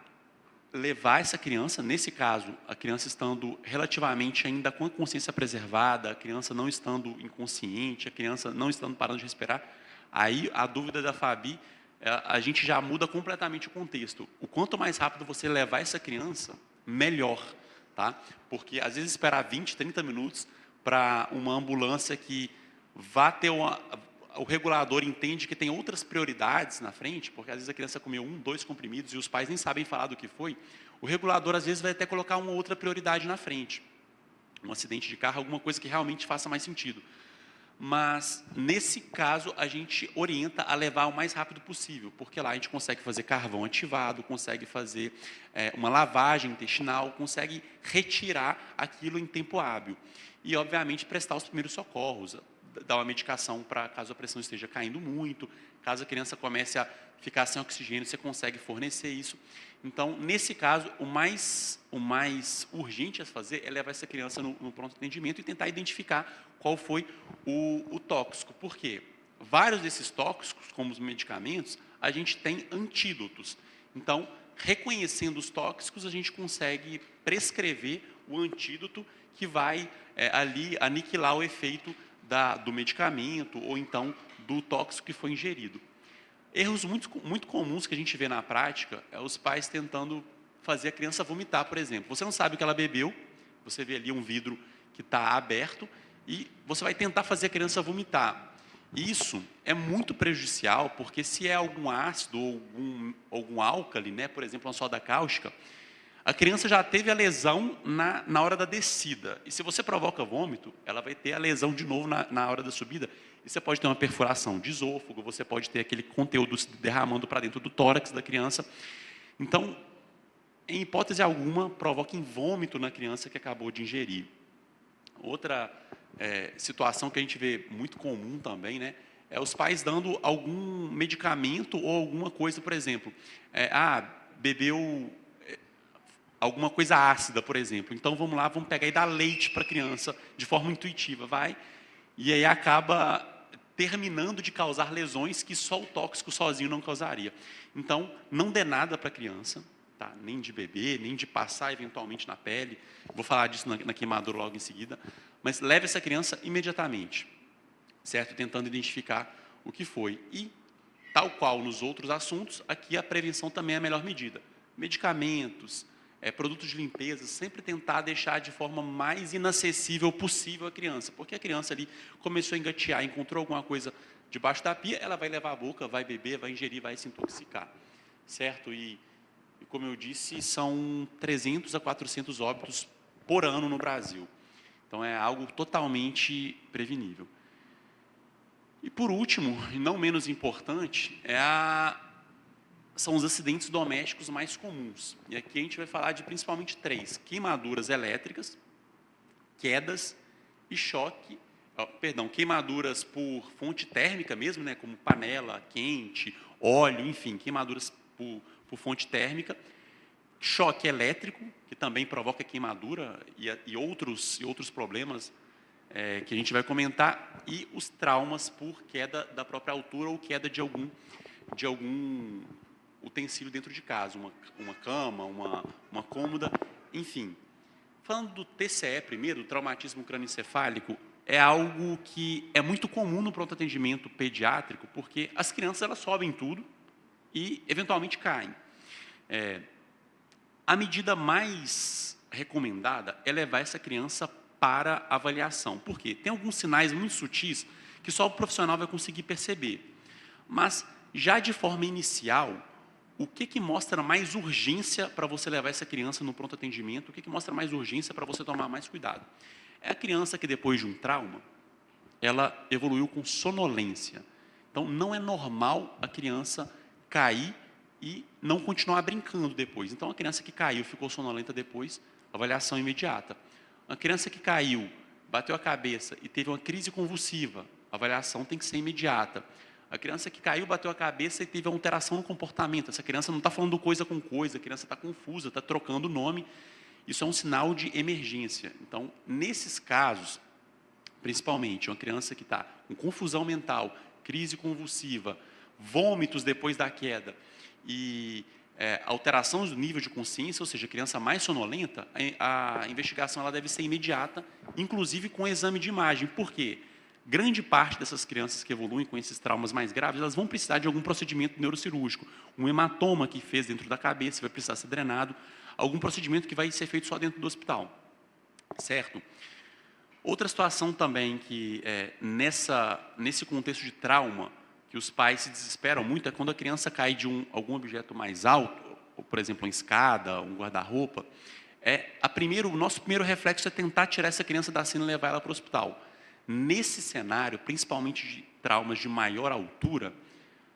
levar essa criança, nesse caso, a criança estando relativamente ainda com a consciência preservada, a criança não estando inconsciente, a criança não estando parando de respirar, aí a dúvida da Fabi, a gente já muda completamente o contexto. O quanto mais rápido você levar essa criança, melhor, tá? Porque às vezes esperar 20, 30 minutos para uma ambulância que vá ter o regulador entende que tem outras prioridades na frente, porque às vezes a criança comeu 1, 2 comprimidos e os pais nem sabem falar do que foi, o regulador às vezes vai até colocar uma outra prioridade na frente. Um acidente de carro, alguma coisa que realmente faça mais sentido. Mas, nesse caso, a gente orienta a levar o mais rápido possível, porque lá a gente consegue fazer carvão ativado, consegue fazer uma lavagem intestinal, consegue retirar aquilo em tempo hábil. E, obviamente, prestar os primeiros socorros, dar uma medicação para caso a pressão esteja caindo muito, caso a criança comece a ficar sem oxigênio, você consegue fornecer isso. Então, nesse caso, o mais urgente a fazer é levar essa criança no pronto atendimento e tentar identificar qual foi o tóxico. Por quê? Vários desses tóxicos, como os medicamentos, a gente tem antídotos. Então, reconhecendo os tóxicos, a gente consegue prescrever o antídoto que vai ali aniquilar o efeito do medicamento ou então do tóxico que foi ingerido. Erros muito comuns que a gente vê na prática é os pais tentando fazer a criança vomitar, por exemplo. Você não sabe o que ela bebeu, você vê ali um vidro que está aberto e você vai tentar fazer a criança vomitar. Isso é muito prejudicial, porque se é algum ácido ou algum álcali, né, por exemplo, uma soda cáustica, a criança já teve a lesão na hora da descida. E se você provoca vômito, ela vai ter a lesão de novo na hora da subida. E você pode ter uma perfuração de esôfago, você pode ter aquele conteúdo se derramando para dentro do tórax da criança. Então, em hipótese alguma, provoquem vômito na criança que acabou de ingerir. Outra situação que a gente vê muito comum também, né, é os pais dando algum medicamento ou alguma coisa, por exemplo, bebeu alguma coisa ácida, por exemplo. Então, vamos lá, vamos pegar e dar leite para a criança de forma intuitiva, e aí acaba terminando de causar lesões que só o tóxico sozinho não causaria. Então, não dê nada para a criança, tá? Nem de beber, nem de passar eventualmente na pele. Vou falar disso na queimadura logo em seguida. Mas leve essa criança imediatamente, certo? Tentando identificar o que foi. E, tal qual nos outros assuntos, aqui a prevenção também é a melhor medida. Medicamentos, produtos de limpeza, sempre tentar deixar de forma mais inacessível possível a criança, porque a criança ali começou a engatear, encontrou alguma coisa debaixo da pia, ela vai levar a boca, vai beber, vai ingerir, vai se intoxicar, certo? E como eu disse, são 300 a 400 óbitos por ano no Brasil. Então, é algo totalmente prevenível. E, por último, e não menos importante, são os acidentes domésticos mais comuns. E aqui a gente vai falar de principalmente 3. Queimaduras elétricas, quedas e queimaduras por fonte térmica mesmo, né, como panela quente, óleo, enfim, queimaduras por fonte térmica choque elétrico, que também provoca queimadura e outros problemas que a gente vai comentar, e os traumas por queda da própria altura ou queda de algum utensílio dentro de casa, uma cama, uma cômoda, enfim. Falando do TCE primeiro, do traumatismo crânioencefálico, é algo que é muito comum no pronto atendimento pediátrico, porque as crianças elas sobem tudo e eventualmente caem. A medida mais recomendada é levar essa criança para avaliação. Por quê? Tem alguns sinais muito sutis que só o profissional vai conseguir perceber. Mas, já de forma inicial, o que mostra mais urgência para você levar essa criança no pronto atendimento? O que mostra mais urgência para você tomar mais cuidado? É a criança que, depois de um trauma, ela evoluiu com sonolência. Então, não é normal a criança cair e não continuar brincando depois. Então, a criança que caiu, ficou sonolenta depois, avaliação imediata. A criança que caiu, bateu a cabeça e teve uma crise convulsiva, a avaliação tem que ser imediata. A criança que caiu, bateu a cabeça e teve uma alteração no comportamento. Essa criança não está falando coisa com coisa, a criança está confusa, está trocando o nome. Isso é um sinal de emergência. Então, nesses casos, principalmente, uma criança que está com confusão mental, crise convulsiva, vômitos depois da queda e alteração do nível de consciência, ou seja, criança mais sonolenta, a investigação ela deve ser imediata, inclusive com exame de imagem. Por quê? Grande parte dessas crianças que evoluem com esses traumas mais graves, elas vão precisar de algum procedimento neurocirúrgico. Um hematoma que fez dentro da cabeça vai precisar ser drenado, algum procedimento que vai ser feito só dentro do hospital. Certo? Outra situação também que, nesse contexto de trauma, que os pais se desesperam muito, é quando a criança cai de algum objeto mais alto, ou, por exemplo, uma escada, um guarda-roupa. O nosso primeiro reflexo é tentar tirar essa criança da cena e levar ela para o hospital. Nesse cenário, principalmente de traumas de maior altura,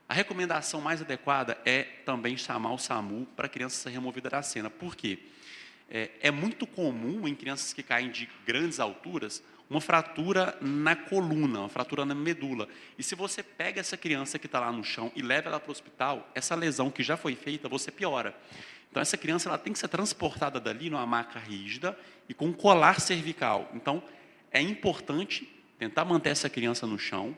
a recomendação mais adequada é também chamar o SAMU para a criança ser removida da cena. Por quê? É muito comum em crianças que caem de grandes alturas uma fratura na coluna, uma fratura na medula. E se você pega essa criança que está lá no chão e leva ela para o hospital, essa lesão que já foi feita, você piora. Então, essa criança ela tem que ser transportada dali numa maca rígida e com um colar cervical. Então, é importante tentar manter essa criança no chão,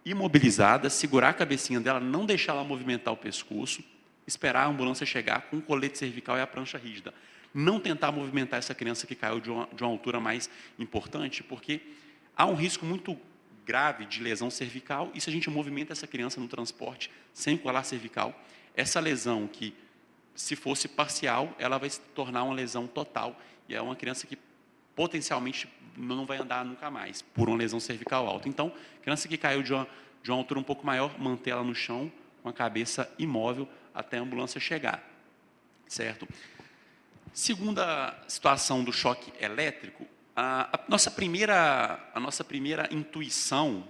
imobilizada, segurar a cabecinha dela, não deixar ela movimentar o pescoço, esperar a ambulância chegar com o colete cervical e a prancha rígida. Não tentar movimentar essa criança que caiu de uma altura mais importante, porque há um risco muito grave de lesão cervical, e se a gente movimenta essa criança no transporte sem colar cervical, essa lesão que, se fosse parcial, ela vai se tornar uma lesão total, e é uma criança que potencialmente não vai andar nunca mais, por uma lesão cervical alta. Então, criança que caiu de uma altura um pouco maior, manter ela no chão, com a cabeça imóvel, até a ambulância chegar. Certo? Segunda situação do choque elétrico, a nossa primeira intuição,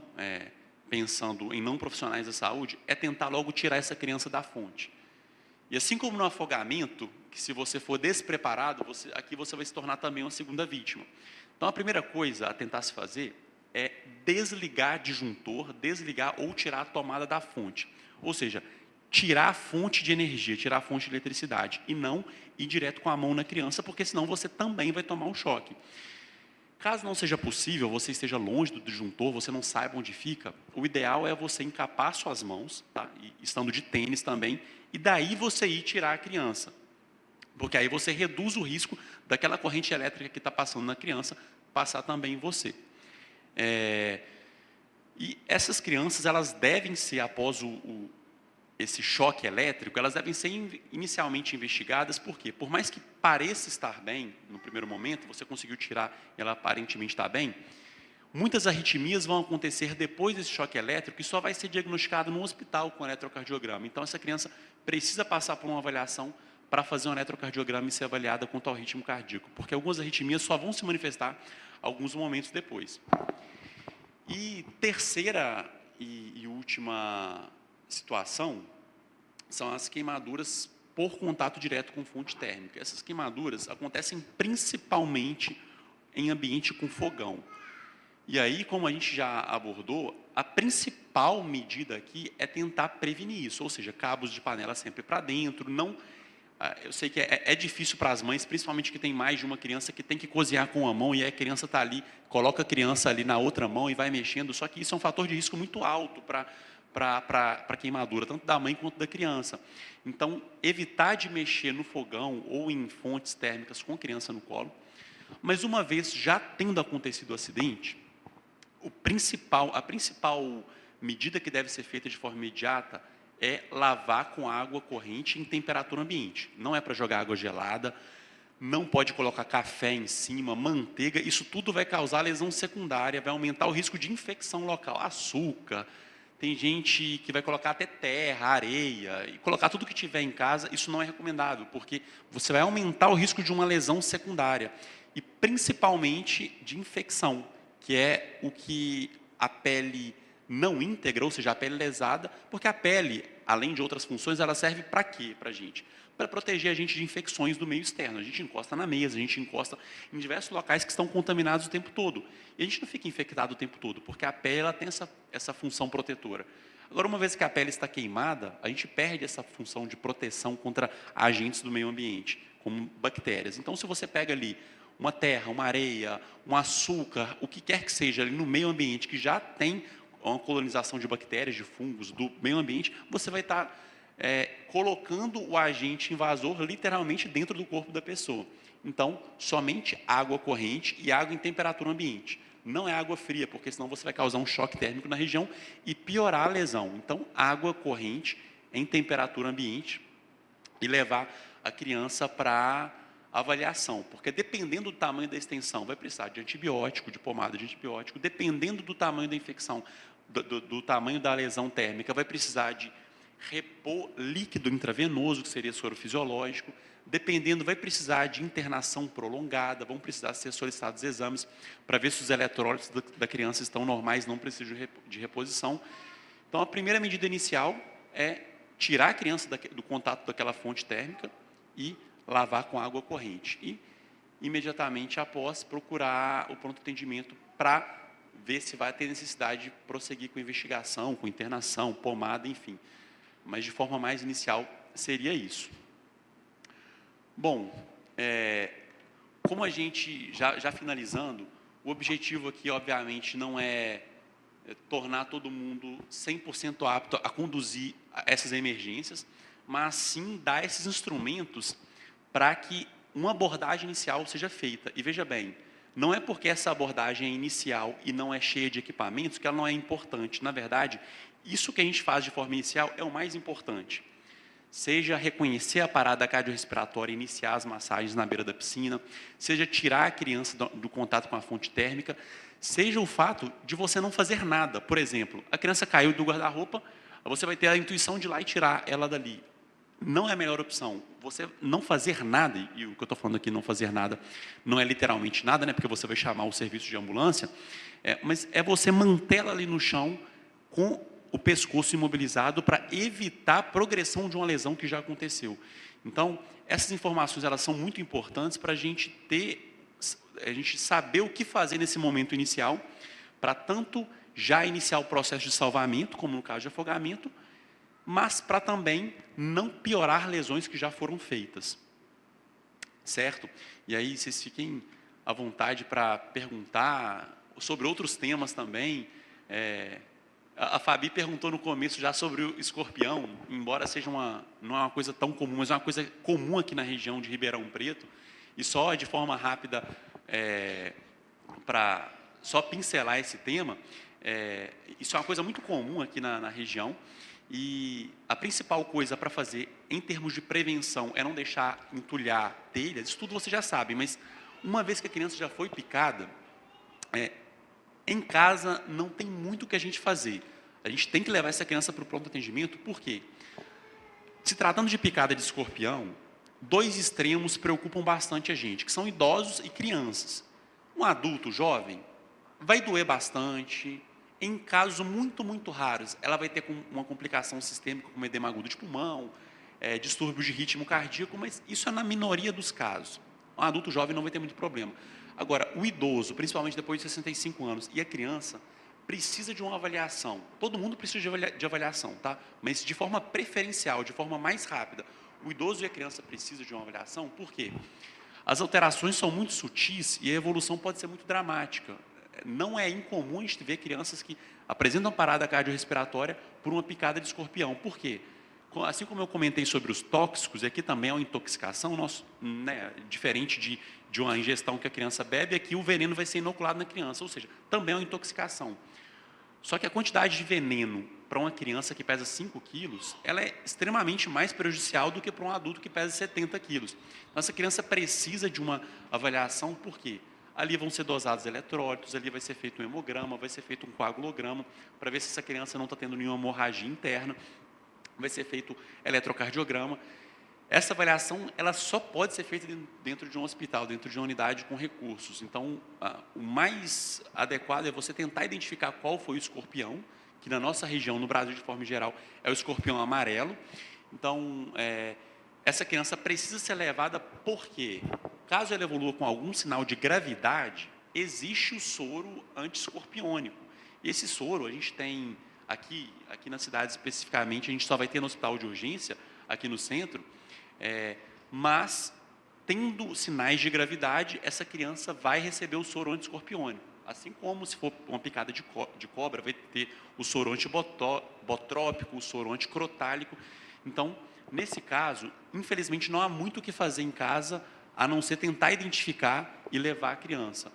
pensando em não profissionais da saúde, é tentar logo tirar essa criança da fonte. E assim como no afogamento, que se você for despreparado, aqui você vai se tornar também uma segunda vítima. Então, a primeira coisa a tentar se fazer é desligar disjuntor, desligar ou tirar a tomada da fonte. Ou seja, tirar a fonte de energia, tirar a fonte de eletricidade, e não ir direto com a mão na criança, porque senão você também vai tomar um choque. Caso não seja possível, você esteja longe do disjuntor, você não saiba onde fica, o ideal é você encapar suas mãos, tá? E estando de tênis também, e daí você ir tirar a criança. Porque aí você reduz o risco daquela corrente elétrica que está passando na criança, passar também em você. E essas crianças, elas devem ser, após esse choque elétrico, elas devem ser inicialmente investigadas, por quê? Por mais que pareça estar bem, no primeiro momento, você conseguiu tirar e ela aparentemente está bem, muitas arritmias vão acontecer depois desse choque elétrico e só vai ser diagnosticado no hospital com eletrocardiograma. Então, essa criança precisa passar por uma avaliação para fazer um eletrocardiograma e ser avaliada quanto ao ritmo cardíaco, porque algumas arritmias só vão se manifestar alguns momentos depois. E terceira e última situação são as queimaduras por contato direto com fonte térmica. Essas queimaduras acontecem principalmente em ambiente com fogão. E aí, como a gente já abordou, a principal medida aqui é tentar prevenir isso, ou seja, cabos de panela sempre para dentro, não Eu sei que é difícil para as mães, principalmente que tem mais de uma criança, que tem que cozinhar com uma mão e aí a criança está ali, coloca a criança ali na outra mão e vai mexendo. Só que isso é um fator de risco muito alto para queimadura, tanto da mãe quanto da criança. Então, evitar de mexer no fogão ou em fontes térmicas com a criança no colo. Mas uma vez já tendo acontecido o acidente, a principal medida que deve ser feita de forma imediata é lavar com água corrente em temperatura ambiente. Não é para jogar água gelada, não pode colocar café em cima, manteiga, isso tudo vai causar lesão secundária, vai aumentar o risco de infecção local. Açúcar, tem gente que vai colocar até terra, areia, e colocar tudo que tiver em casa, isso não é recomendável, porque você vai aumentar o risco de uma lesão secundária, e principalmente de infecção, que é o que a pele não íntegra, ou seja, a pele lesada, porque a pele, além de outras funções, ela serve para quê para a gente? Para proteger a gente de infecções do meio externo. A gente encosta na mesa, a gente encosta em diversos locais que estão contaminados o tempo todo. E a gente não fica infectado o tempo todo, porque a pele ela tem essa função protetora. Agora, uma vez que a pele está queimada, a gente perde essa função de proteção contra agentes do meio ambiente, como bactérias. Então, se você pega ali uma terra, uma areia, um açúcar, o que quer que seja ali no meio ambiente que já tem uma colonização de bactérias, de fungos do meio ambiente, você vai estar colocando o agente invasor literalmente dentro do corpo da pessoa. Então, somente água corrente e água em temperatura ambiente. Não é água fria, porque senão você vai causar um choque térmico na região e piorar a lesão. Então, água corrente em temperatura ambiente e levar a criança para avaliação, porque dependendo do tamanho da extensão, vai precisar de antibiótico, de pomada de antibiótico, dependendo do tamanho da infecção, do tamanho da lesão térmica, vai precisar de repor líquido intravenoso, que seria soro fisiológico, dependendo, vai precisar de internação prolongada, vão precisar ser solicitados exames para ver se os eletrólitos da criança estão normais, não precisam de reposição. Então, a primeira medida inicial é tirar a criança do contato daquela fonte térmica e lavar com água corrente. E, imediatamente após, procurar o pronto atendimento para ver se vai ter necessidade de prosseguir com investigação, com internação, pomada, enfim. Mas, de forma mais inicial, seria isso. Bom, como a gente, já finalizando, o objetivo aqui, obviamente, não é tornar todo mundo 100% apto a conduzir essas emergências, mas sim dar esses instrumentos para que uma abordagem inicial seja feita. E veja bem, não é porque essa abordagem é inicial e não é cheia de equipamentos que ela não é importante. Na verdade, isso que a gente faz de forma inicial é o mais importante. Seja reconhecer a parada cardiorrespiratória, iniciar as massagens na beira da piscina, seja tirar a criança do contato com a fonte térmica, seja o fato de você não fazer nada. Por exemplo, a criança caiu do guarda-roupa, você vai ter a intuição de ir lá e tirar ela dali. Não é a melhor opção. Você não fazer nada, e o que eu estou falando aqui, não fazer nada, não é literalmente nada, né, porque você vai chamar o serviço de ambulância, mas é você mantê-la ali no chão com o pescoço imobilizado para evitar a progressão de uma lesão que já aconteceu. Então, essas informações elas são muito importantes para a gente saber o que fazer nesse momento inicial, para tanto já iniciar o processo de salvamento, como no caso de afogamento, mas para também não piorar lesões que já foram feitas. Certo? E aí vocês fiquem à vontade para perguntar sobre outros temas também. A Fabi perguntou no começo já sobre o escorpião, embora seja não é uma coisa tão comum, mas é uma coisa comum aqui na região de Ribeirão Preto, e só de forma rápida, para só pincelar esse tema, isso é uma coisa muito comum aqui na região, e a principal coisa para fazer em termos de prevenção é não deixar entulhar telhas, isso tudo você já sabe, mas uma vez que a criança já foi picada, em casa não tem muito o que a gente fazer. A gente tem que levar essa criança para o pronto atendimento, por quê? Se tratando de picada de escorpião, dois extremos preocupam bastante a gente, que são idosos e crianças. Um adulto jovem vai doer bastante, em casos muito, muito raros, ela vai ter uma complicação sistêmica, como edema agudo de pulmão, distúrbios de ritmo cardíaco, mas isso é na minoria dos casos. Um adulto jovem não vai ter muito problema. Agora, o idoso, principalmente depois de 65 anos, e a criança, precisa de uma avaliação. Todo mundo precisa de avaliação, tá? Mas de forma preferencial, de forma mais rápida. O idoso e a criança precisam de uma avaliação, por quê? As alterações são muito sutis e a evolução pode ser muito dramática. Não é incomum a gente ver crianças que apresentam parada cardiorrespiratória por uma picada de escorpião. Por quê? Assim como eu comentei sobre os tóxicos, aqui também é uma intoxicação, diferente de uma ingestão que a criança bebe, aqui o veneno vai ser inoculado na criança, ou seja, também é uma intoxicação. Só que a quantidade de veneno para uma criança que pesa 5 quilos, ela é extremamente mais prejudicial do que para um adulto que pesa 70 quilos. Então, essa criança precisa de uma avaliação, por quê? Ali vão ser dosados eletrólitos, ali vai ser feito um hemograma, vai ser feito um coagulograma, para ver se essa criança não está tendo nenhuma hemorragia interna, vai ser feito eletrocardiograma. Essa avaliação ela só pode ser feita dentro de um hospital, dentro de uma unidade com recursos. Então, o mais adequado é você tentar identificar qual foi o escorpião, que na nossa região, no Brasil de forma geral, é o escorpião amarelo. Então, essa criança precisa ser levada porque, caso ela evolua com algum sinal de gravidade, existe o soro anti-escorpiônico. Esse soro a gente tem aqui na cidade especificamente, a gente só vai ter no hospital de urgência, aqui no centro, mas, tendo sinais de gravidade, essa criança vai receber o soro anti-escorpiônico. Assim como se for uma picada de cobra, vai ter o soro antibotrópico, o soro anticrotálico. Então, nesse caso, infelizmente, não há muito o que fazer em casa, a não ser tentar identificar e levar a criança.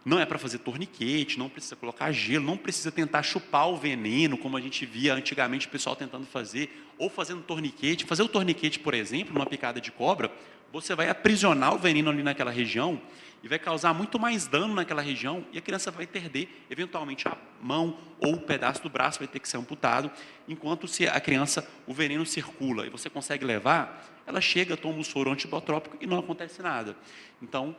Não é para fazer torniquete, não precisa colocar gelo, não precisa tentar chupar o veneno, como a gente via antigamente o pessoal tentando fazer, ou fazendo torniquete. Fazer o torniquete, por exemplo, numa picada de cobra, você vai aprisionar o veneno ali naquela região e vai causar muito mais dano naquela região e a criança vai perder, eventualmente, a mão ou o pedaço do braço vai ter que ser amputado, enquanto se a criança, o veneno circula e você consegue levar, ela chega, toma o soro antibotrópico e não acontece nada. Então,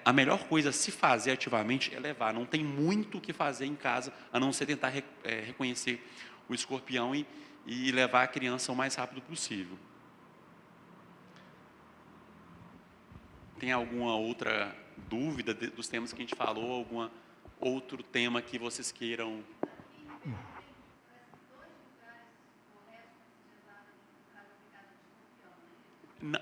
a melhor coisa a se fazer ativamente é levar. Não tem muito o que fazer em casa, a não ser tentar reconhecer o escorpião e levar a criança o mais rápido possível. Tem alguma outra dúvida dos temas que a gente falou? Algum outro tema que vocês queiram?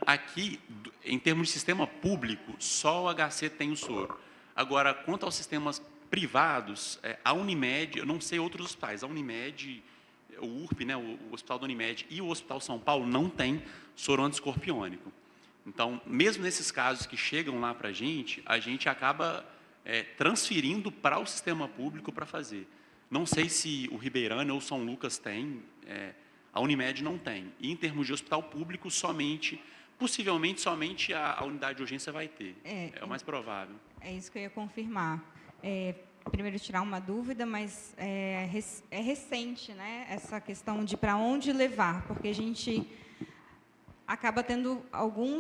Aqui, em termos de sistema público, só o HC tem o soro. Agora, quanto aos sistemas privados, a Unimed, eu não sei outros hospitais, a Unimed, o URP, né, o Hospital da Unimed e o Hospital São Paulo não tem soro anti-escorpiônico. Então, mesmo nesses casos que chegam lá para a gente acaba transferindo para o sistema público para fazer. Não sei se o Ribeirânia ou São Lucas tem, a Unimed não tem. E, em termos de hospital público, possivelmente somente a unidade de urgência vai ter. É o mais provável. É isso que eu ia confirmar. Primeiro, tirar uma dúvida, mas é recente, né, essa questão de para onde levar, porque a gente acaba tendo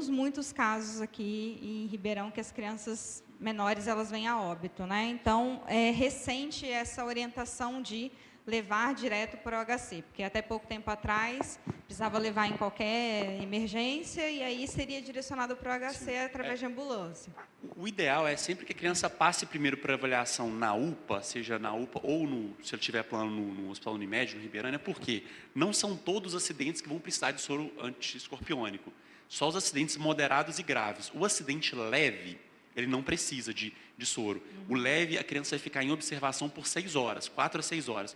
muitos casos aqui em Ribeirão que as crianças menores elas vêm a óbito, né? Então, é recente essa orientação de levar direto para o HC, porque até pouco tempo atrás precisava levar em qualquer emergência e aí seria direcionado para o HC através de ambulância. O ideal é sempre que a criança passe primeiro para avaliação na UPA, seja na UPA ou se ele tiver plano no Hospital Unimed, no Ribeirânia, porque não são todos os acidentes que vão precisar de soro anti-escorpiônico. Só os acidentes moderados e graves. O acidente leve, ele não precisa de soro. O leve, a criança vai ficar em observação por 6 horas, 4 a 6 horas.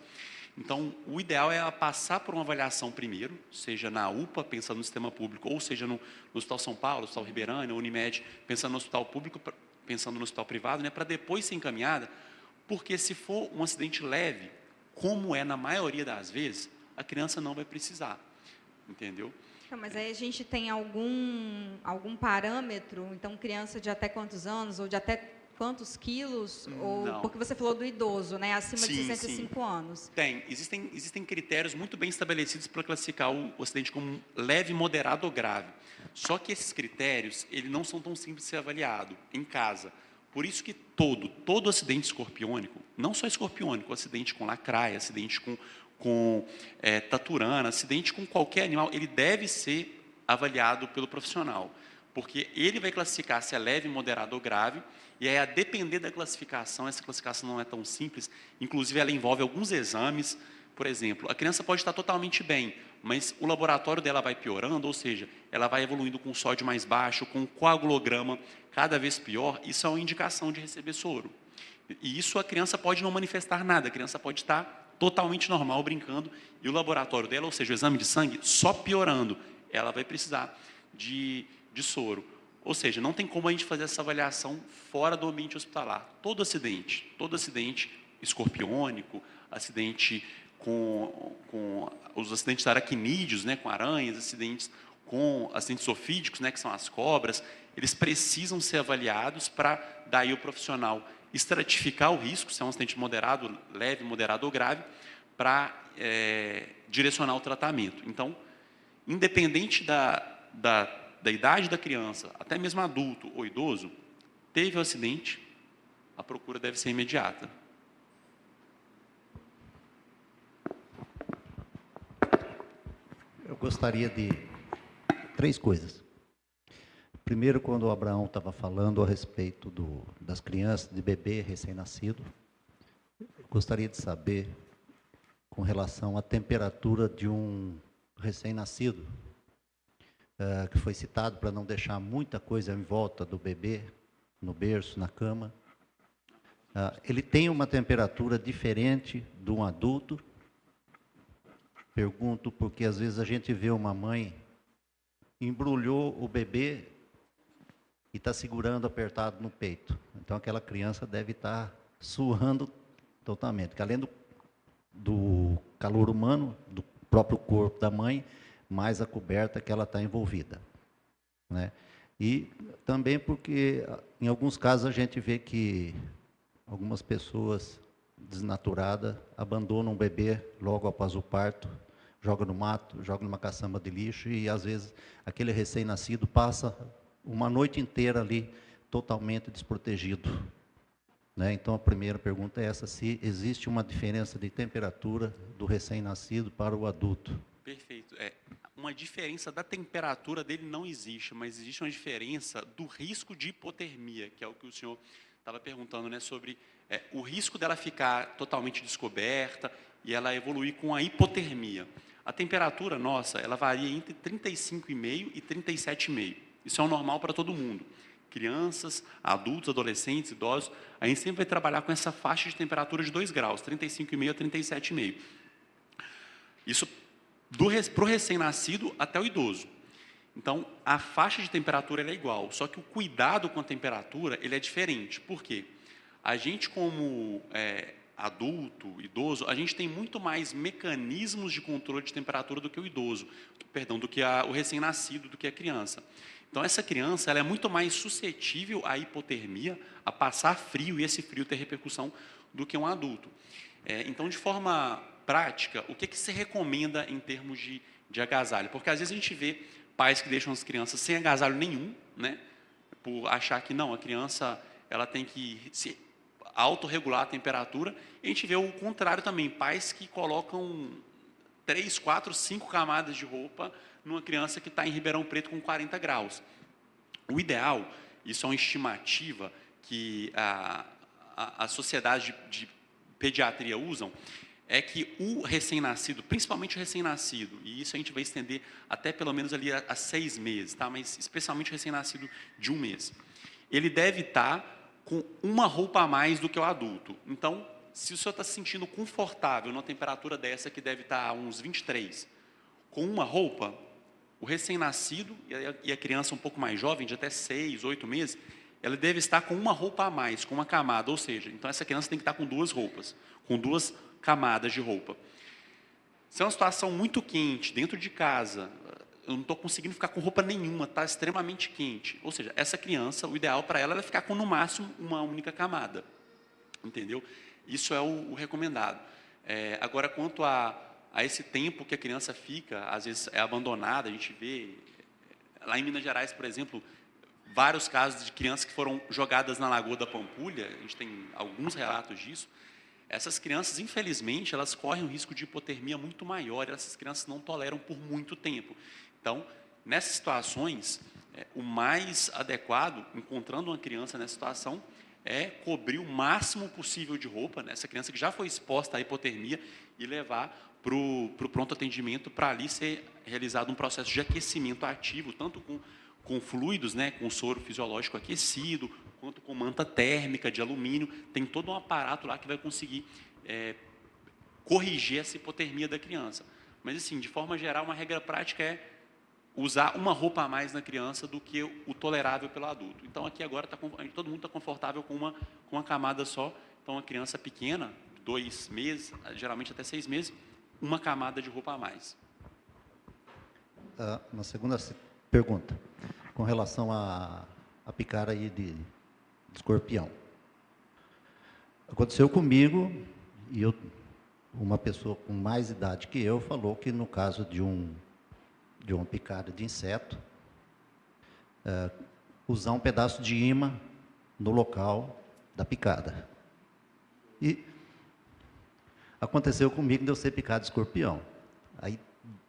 Então, o ideal é ela passar por uma avaliação primeiro, seja na UPA, pensando no sistema público, ou seja no Hospital São Paulo, Hospital Ribeirânia, Unimed, pensando no hospital público, pensando no hospital privado, né, para depois ser encaminhada, porque se for um acidente leve, como é na maioria das vezes, a criança não vai precisar, entendeu? Mas aí a gente tem algum parâmetro, então criança de até quantos anos, ou de até quantos quilos, ou porque você falou do idoso, né, acima de 65 anos. Tem, existem critérios muito bem estabelecidos para classificar o acidente como leve, moderado ou grave. Só que esses critérios, eles não são tão simples de ser avaliado em casa. Por isso que todo acidente escorpiônico, não só escorpiônico, acidente com lacraia, acidente com taturana, acidente com qualquer animal, ele deve ser avaliado pelo profissional, porque ele vai classificar se é leve, moderado ou grave, e aí, a depender da classificação, essa classificação não é tão simples, inclusive ela envolve alguns exames, por exemplo, a criança pode estar totalmente bem, mas o laboratório dela vai piorando, ou seja, ela vai evoluindo com sódio mais baixo, com coagulograma cada vez pior, isso é uma indicação de receber soro. E isso a criança pode não manifestar nada, a criança pode estar totalmente normal, brincando, e o laboratório dela, ou seja, o exame de sangue, só piorando, ela vai precisar de soro. Ou seja, não tem como a gente fazer essa avaliação fora do ambiente hospitalar. Todo acidente escorpiônico, acidente com os acidentes aracnídeos, né, com aranhas, acidentes ofídicos, né, que são as cobras, eles precisam ser avaliados para daí o profissional estratificar o risco, se é um acidente moderado, leve, moderado ou grave, para direcionar o tratamento. Então, independente da idade da criança, até mesmo adulto ou idoso, teve o acidente, a procura deve ser imediata. Eu gostaria de 3 coisas. Primeiro, quando o Abraão estava falando a respeito das crianças, de bebê recém-nascido, eu gostaria de saber, com relação à temperatura de um recém-nascido, que foi citado para não deixar muita coisa em volta do bebê, no berço, na cama. Ele tem uma temperatura diferente de um adulto? Pergunto porque às vezes a gente vê uma mãe embrulhou o bebê e está segurando apertado no peito. Então aquela criança deve estar suando totalmente, porque além do calor humano, do próprio corpo da mãe, mais a coberta que ela está envolvida, né? E também porque, em alguns casos, a gente vê que algumas pessoas desnaturadas abandonam o bebê logo após o parto, joga no mato, joga numa caçamba de lixo e, às vezes, aquele recém-nascido passa uma noite inteira ali totalmente desprotegido, né? Então, a primeira pergunta é essa, se existe uma diferença de temperatura do recém-nascido para o adulto. Perfeito. Uma diferença da temperatura dele não existe, mas existe uma diferença do risco de hipotermia, que é o que o senhor estava perguntando, né, sobre o risco dela ficar totalmente descoberta e ela evoluir com a hipotermia. A temperatura nossa, ela varia entre 35,5 e 37,5. Isso é o normal para todo mundo. Crianças, adultos, adolescentes, idosos, a gente sempre vai trabalhar com essa faixa de temperatura de 2 graus, 35,5 a 37,5. Isso para o recém-nascido até o idoso. Então, a faixa de temperatura ela é igual, só que o cuidado com a temperatura ele é diferente. Por quê? A gente, como adulto, idoso, a gente tem muito mais mecanismos de controle de temperatura do que o idoso, do que o recém-nascido, do que a criança. Então, essa criança ela é muito mais suscetível à hipotermia, a passar frio e esse frio ter repercussão do que um adulto. Então, de forma prática, o que se recomenda em termos de agasalho? Porque às vezes a gente vê pais que deixam as crianças sem agasalho nenhum, né, por achar que não, a criança ela tem que se autorregular a temperatura, e a gente vê o contrário também, pais que colocam 3, 4, 5 camadas de roupa numa criança que está em Ribeirão Preto com 40 graus. O ideal, isso é uma estimativa que a sociedade de pediatria usam, é que o recém-nascido, principalmente o recém-nascido, e isso a gente vai estender até pelo menos ali a 6 meses, tá? Mas especialmente o recém-nascido de 1 mês, ele deve estar com uma roupa a mais do que o adulto. Então, se o senhor está se sentindo confortável numa temperatura dessa, que deve estar a uns 23, com uma roupa, o recém-nascido e a criança um pouco mais jovem, de até 6, 8 meses, ela deve estar com uma roupa a mais, com uma camada, ou seja, então essa criança tem que estar com 2 roupas, com 2 camadas de roupa. Se é uma situação muito quente, dentro de casa, eu não estou conseguindo ficar com roupa nenhuma, está extremamente quente. Ou seja, essa criança, o ideal para ela é ficar com, no máximo, uma única camada. Entendeu? Isso é o recomendado. Agora, quanto a esse tempo que a criança fica, às vezes é abandonada, a gente vê, lá em Minas Gerais, por exemplo, vários casos de crianças que foram jogadas na Lagoa da Pampulha, a gente tem alguns relatos disso. Essas crianças, infelizmente, elas correm um risco de hipotermia muito maior, e essas crianças não toleram por muito tempo. Então, nessas situações, o mais adequado, encontrando uma criança nessa situação, é cobrir o máximo possível de roupa, né, essa criança que já foi exposta à hipotermia, e levar para o pronto atendimento, para ali ser realizado um processo de aquecimento ativo, tanto com fluidos, né, com soro fisiológico aquecido, quanto com manta térmica de alumínio. Tem todo um aparato lá que vai conseguir corrigir essa hipotermia da criança. Mas, assim, de forma geral, uma regra prática é usar uma roupa a mais na criança do que o tolerável pelo adulto. Então, aqui agora todo mundo está confortável com uma camada só. Então, a criança pequena, 2 meses, geralmente até 6 meses, uma camada de roupa a mais. Uma segunda pergunta, com relação à picada aí de escorpião. Aconteceu comigo, e uma pessoa com mais idade que eu falou que no caso de uma picada de inseto, usar um pedaço de imã no local da picada. E aconteceu comigo de eu ser picado de escorpião. Aí,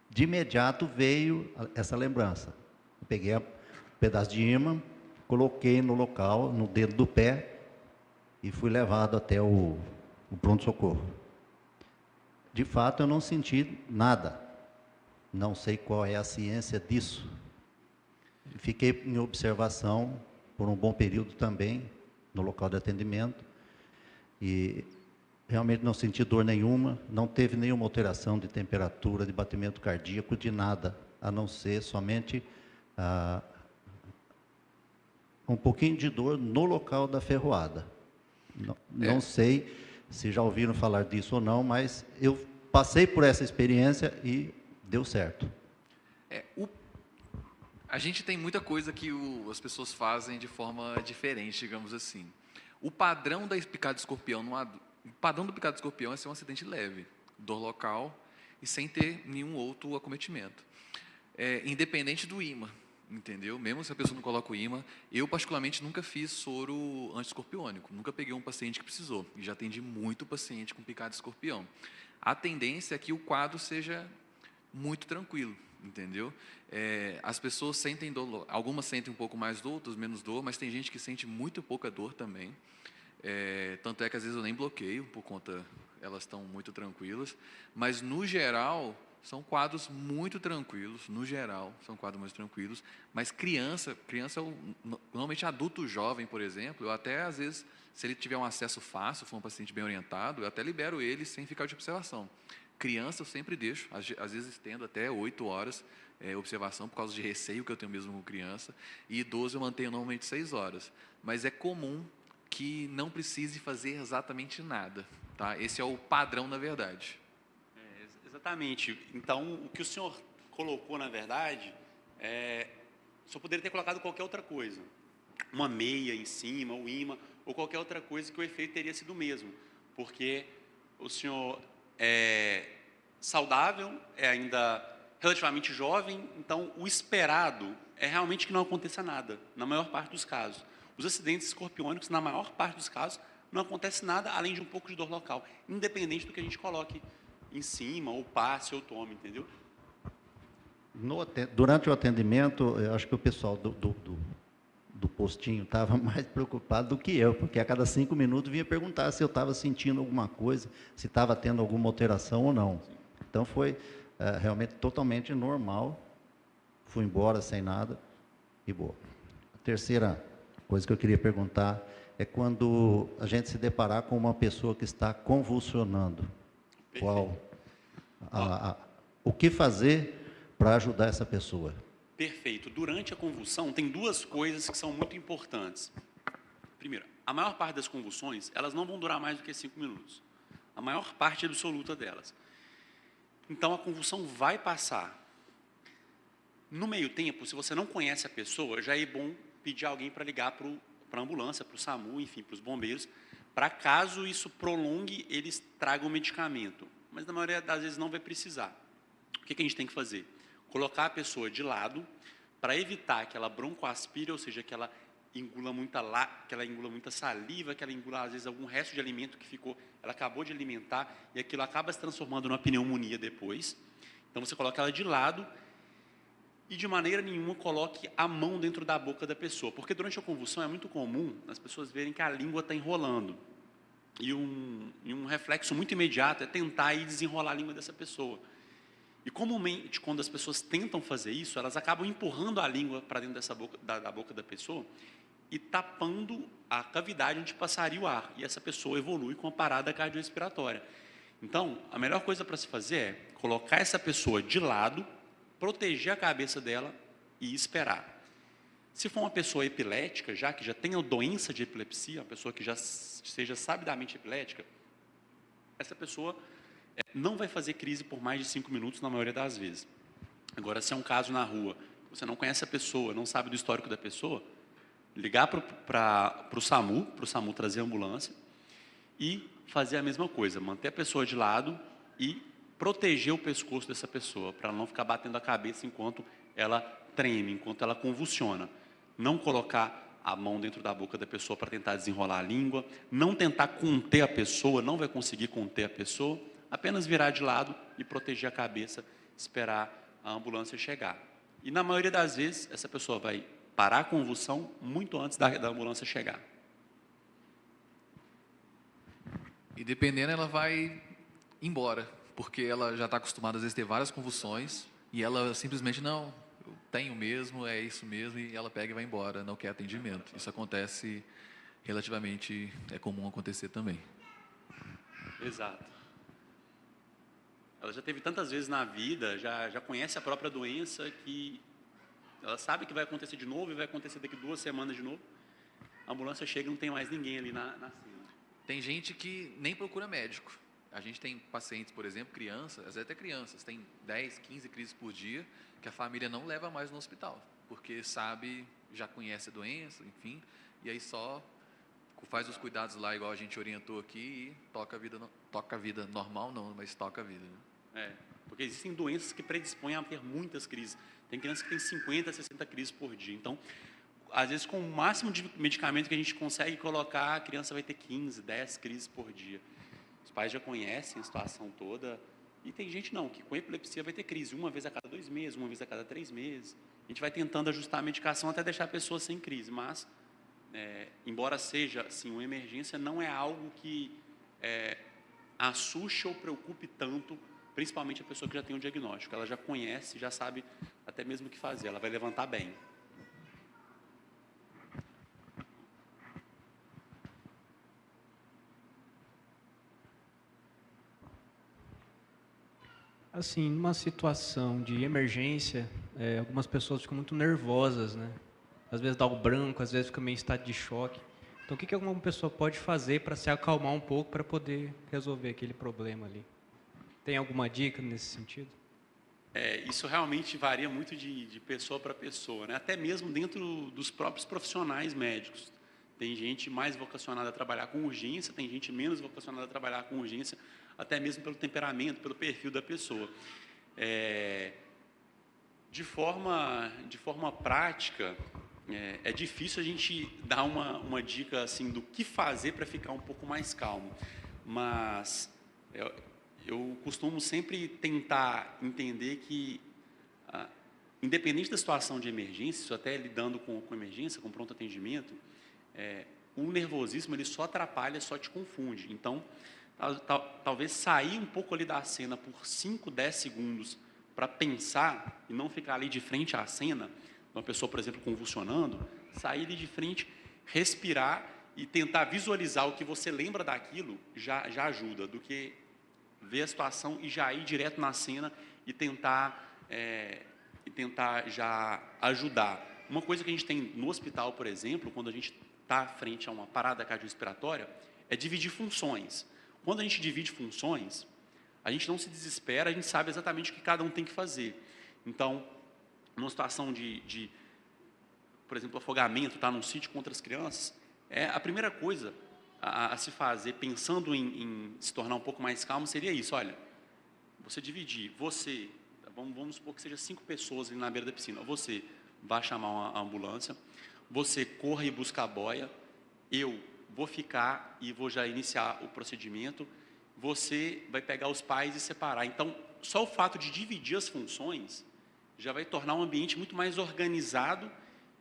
de imediato, veio essa lembrança. Eu peguei um pedaço de imã, coloquei no local, no dedo do pé, e fui levado até o pronto-socorro. De fato, eu não senti nada. Não sei qual é a ciência disso. Fiquei em observação por um bom período também, no local de atendimento, e realmente não senti dor nenhuma, não teve nenhuma alteração de temperatura, de batimento cardíaco, de nada, a não ser somente um pouquinho de dor no local da ferroada. Não sei se já ouviram falar disso ou não, mas eu passei por essa experiência e deu certo. A gente tem muita coisa que as pessoas fazem de forma diferente, digamos assim. O padrão da picada de escorpião, o padrão do picado de escorpião é ser um acidente leve, dor local e sem ter nenhum outro acometimento. Independente do imã, entendeu? Mesmo se a pessoa não coloca o imã, eu particularmente nunca fiz soro anti-escorpiônico, nunca peguei um paciente que precisou, e já atendi muito paciente com picada de escorpião. A tendência é que o quadro seja muito tranquilo, entendeu? As pessoas sentem dor, algumas sentem um pouco mais dor, outras menos dor, mas tem gente que sente muito pouca dor também. Tanto é que às vezes eu nem bloqueio, por conta, elas estão muito tranquilas, mas no geral são quadros muito tranquilos, mas criança normalmente adulto jovem, por exemplo, eu até às vezes, se ele tiver um acesso fácil, for um paciente bem orientado, eu até libero ele sem ficar de observação. Criança eu sempre deixo, às vezes estendo até 8 horas observação, por causa de receio que eu tenho mesmo com criança, e idoso eu mantenho normalmente 6 horas, mas é comum que não precise fazer exatamente nada, tá? Esse é o padrão, na verdade. Exatamente. Então, o que o senhor colocou, na verdade, só poderia ter colocado qualquer outra coisa. Uma meia em cima, o imã, ou qualquer outra coisa que o efeito teria sido o mesmo. Porque o senhor é saudável, é ainda relativamente jovem, então o esperado é realmente que não aconteça nada, na maior parte dos casos. Os acidentes escorpiônicos, na maior parte dos casos, não acontece nada além de um pouco de dor local, independente do que a gente coloque em cima, ou passe, ou tome, entendeu? Durante o atendimento, eu acho que o pessoal do postinho estava mais preocupado do que eu, porque a cada 5 minutos vinha perguntar se eu estava sentindo alguma coisa, se estava tendo alguma alteração ou não. Então foi realmente totalmente normal, fui embora sem nada e boa. A terceira coisa que eu queria perguntar é quando a gente se deparar com uma pessoa que está convulsionando. O que fazer para ajudar essa pessoa? Perfeito. Durante a convulsão, tem 2 coisas que são muito importantes. Primeiro, a maior parte das convulsões, elas não vão durar mais do que 5 minutos. A maior parte absoluta delas. Então, a convulsão vai passar. No meio tempo, se você não conhece a pessoa, já é bom pedir alguém para ligar para a ambulância, para o SAMU, enfim, para os bombeiros, para caso isso prolongue, eles tragam medicamento. Mas, na maioria das vezes, não vai precisar. O que a gente tem que fazer? Colocar a pessoa de lado para evitar que ela broncoaspire, ou seja, que ela engula muita saliva, que ela engula, às vezes, algum resto de alimento que ela acabou de alimentar, e aquilo acaba se transformando numa pneumonia depois. Então, você coloca ela de lado e, de maneira nenhuma, coloque a mão dentro da boca da pessoa, porque durante a convulsão é muito comum as pessoas verem que a língua está enrolando. e um reflexo muito imediato é tentar ir desenrolar a língua dessa pessoa. E comumente, quando as pessoas tentam fazer isso, elas acabam empurrando a língua para dentro da boca da pessoa e tapando a cavidade onde passaria o ar. E essa pessoa evolui com uma parada cardiorrespiratória. Então, a melhor coisa para se fazer é colocar essa pessoa de lado, proteger a cabeça dela e esperar. Se for uma pessoa epilética, já que já tenha doença de epilepsia, uma pessoa que já seja sabidamente epilética, essa pessoa não vai fazer crise por mais de 5 minutos na maioria das vezes. Agora, se é um caso na rua, você não conhece a pessoa, não sabe do histórico da pessoa, ligar para o SAMU trazer a ambulância e fazer a mesma coisa, manter a pessoa de lado e proteger o pescoço dessa pessoa, para ela não ficar batendo a cabeça enquanto ela treme, enquanto ela convulsiona. Não colocar a mão dentro da boca da pessoa para tentar desenrolar a língua, não tentar conter a pessoa, não vai conseguir conter a pessoa, apenas virar de lado e proteger a cabeça, esperar a ambulância chegar. E na maioria das vezes, essa pessoa vai parar a convulsão muito antes da ambulância chegar. E dependendo, ela vai embora, porque ela já está acostumada, às vezes, a ter várias convulsões, e ela simplesmente, não, eu tenho mesmo, é isso mesmo, e ela pega e vai embora, não quer atendimento. Isso acontece relativamente, é comum acontecer também. Exato. Ela já teve tantas vezes na vida, já conhece a própria doença, que ela sabe que vai acontecer de novo, e vai acontecer daqui 2 semanas de novo. A ambulância chega e não tem mais ninguém ali na cena. Tem gente que nem procura médico. A gente tem pacientes, por exemplo, crianças, às vezes até crianças, tem 10, 15 crises por dia, que a família não leva mais no hospital, porque sabe, já conhece a doença, enfim, e aí só faz os cuidados lá, igual a gente orientou aqui, e toca a vida normal não, mas toca a vida. Né? Porque existem doenças que predispõem a ter muitas crises. Tem crianças que têm 50, 60 crises por dia. Então, às vezes, com o máximo de medicamento que a gente consegue colocar, a criança vai ter 15, 10 crises por dia. Os pais já conhecem a situação toda. E tem gente não, que com epilepsia vai ter crise uma vez a cada 2 meses, uma vez a cada 3 meses. A gente vai tentando ajustar a medicação até deixar a pessoa sem crise. Mas, embora seja assim, uma emergência, não é algo que assuste ou preocupe tanto, principalmente a pessoa que já tem o diagnóstico. Ela já conhece, já sabe até mesmo o que fazer. Ela vai levantar bem. Assim, numa situação de emergência, algumas pessoas ficam muito nervosas, né? Às vezes dá o branco, às vezes fica meio em estado de choque. Então, o que alguma pessoa pode fazer para se acalmar um pouco, para poder resolver aquele problema ali? Tem alguma dica nesse sentido? Isso realmente varia muito de pessoa para pessoa, né? Até mesmo dentro dos próprios profissionais médicos. Tem gente mais vocacionada a trabalhar com urgência, tem gente menos vocacionada a trabalhar com urgência, até mesmo pelo temperamento, pelo perfil da pessoa. De forma prática, é difícil a gente dar uma dica assim, do que fazer para ficar um pouco mais calmo. Mas eu costumo sempre tentar entender que, independente da situação de emergência, isso até lidando com emergência, com pronto atendimento, o nervosismo ele só atrapalha, só te confunde. Então, talvez sair um pouco ali da cena por 5, 10 segundos para pensar e não ficar ali de frente à cena, uma pessoa, por exemplo, convulsionando, sair ali de frente, respirar e tentar visualizar o que você lembra daquilo já ajuda, do que ver a situação e já ir direto na cena e tentar já ajudar. Uma coisa que a gente tem no hospital, por exemplo, quando a gente está frente a uma parada cardiorrespiratória, é dividir funções. Quando a gente divide funções, a gente não se desespera, a gente sabe exatamente o que cada um tem que fazer. Então, numa situação por exemplo, afogamento, tá num sítio com outras crianças, a primeira coisa a se fazer, pensando em se tornar um pouco mais calmo, seria isso. Olha, você dividir, vamos supor que seja 5 pessoas ali na beira da piscina, você vai chamar uma ambulância, você corre e busca a boia, eu vou ficar e vou já iniciar o procedimento, você vai pegar os pais e separar. Então, só o fato de dividir as funções já vai tornar um ambiente muito mais organizado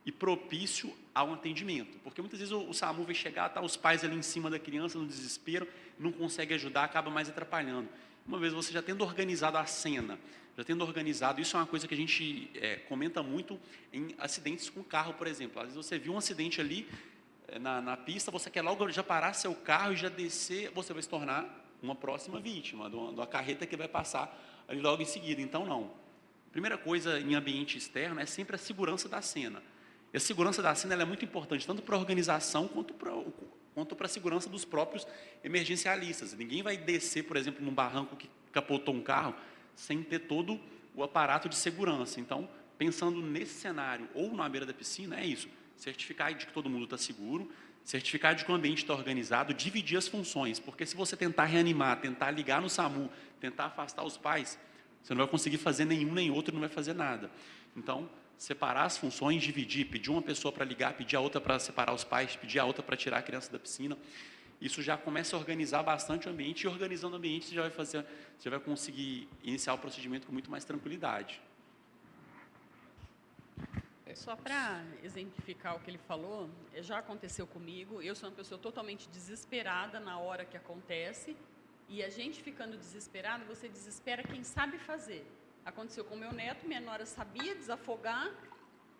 e propício ao atendimento. Porque muitas vezes o SAMU vai chegar, tá os pais ali em cima da criança, no desespero, não consegue ajudar, acaba mais atrapalhando. Uma vez você já tendo organizado a cena, já tendo organizado, isso é uma coisa que a gente comenta muito em acidentes com carro, por exemplo. Às vezes você viu um acidente ali na pista, você quer logo já parar seu carro e já descer, você vai se tornar uma próxima vítima, de uma carreta que vai passar ali logo em seguida. Então, não. Primeira coisa em ambiente externo é sempre a segurança da cena. E a segurança da cena ela é muito importante, tanto para a organização quanto para a segurança dos próprios emergencialistas. Ninguém vai descer, por exemplo, num barranco que capotou um carro, sem ter todo o aparato de segurança. Então, pensando nesse cenário, ou na beira da piscina, é isso. Certificar de que todo mundo está seguro, certificar de que o ambiente está organizado, dividir as funções. Porque se você tentar reanimar, tentar ligar no SAMU, tentar afastar os pais, você não vai conseguir fazer nenhum nem outro, não vai fazer nada. Então, separar as funções, dividir, pedir uma pessoa para ligar, pedir a outra para separar os pais, pedir a outra para tirar a criança da piscina. Isso já começa a organizar bastante o ambiente, e organizando o ambiente você já vai conseguir iniciar o procedimento com muito mais tranquilidade. Só para exemplificar o que ele falou, já aconteceu comigo, eu sou uma pessoa totalmente desesperada na hora que acontece, e a gente ficando desesperado, você desespera quem sabe fazer. Aconteceu com o meu neto, minha nora sabia desafogar,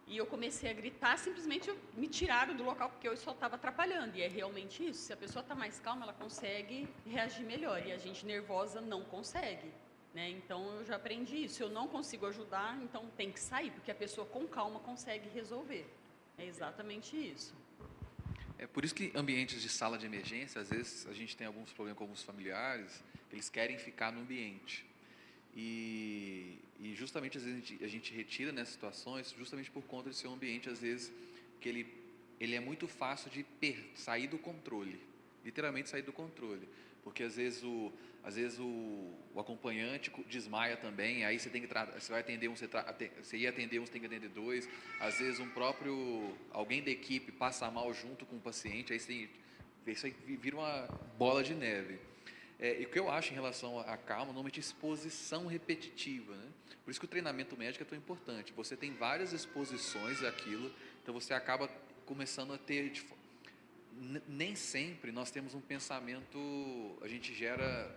e eu comecei a gritar, simplesmente me tiraram do local, porque eu só estava atrapalhando, e é realmente isso. Se a pessoa está mais calma, ela consegue reagir melhor, e a gente nervosa não consegue. Então, eu já aprendi isso. Se eu não consigo ajudar, então tem que sair, porque a pessoa com calma consegue resolver. É exatamente isso. É por isso que ambientes de sala de emergência, às vezes a gente tem alguns problemas com alguns familiares, eles querem ficar no ambiente. E justamente, às vezes, a gente retira nessas situações, justamente por conta de ser um ambiente, às vezes, que ele é muito fácil de sair do controle, literalmente sair do controle. Porque às vezes o acompanhante desmaia também, aí você tem que você vai atender você ia atender você tem que atender dois. Às vezes alguém da equipe passa mal junto com o paciente, aí isso aí vira uma bola de neve. E o que eu acho em relação à calma, normalmente exposição repetitiva, né? Por isso que o treinamento médico é tão importante. Você tem várias exposições daquilo, então você acaba começando a ter nem sempre nós temos um pensamento, a gente gera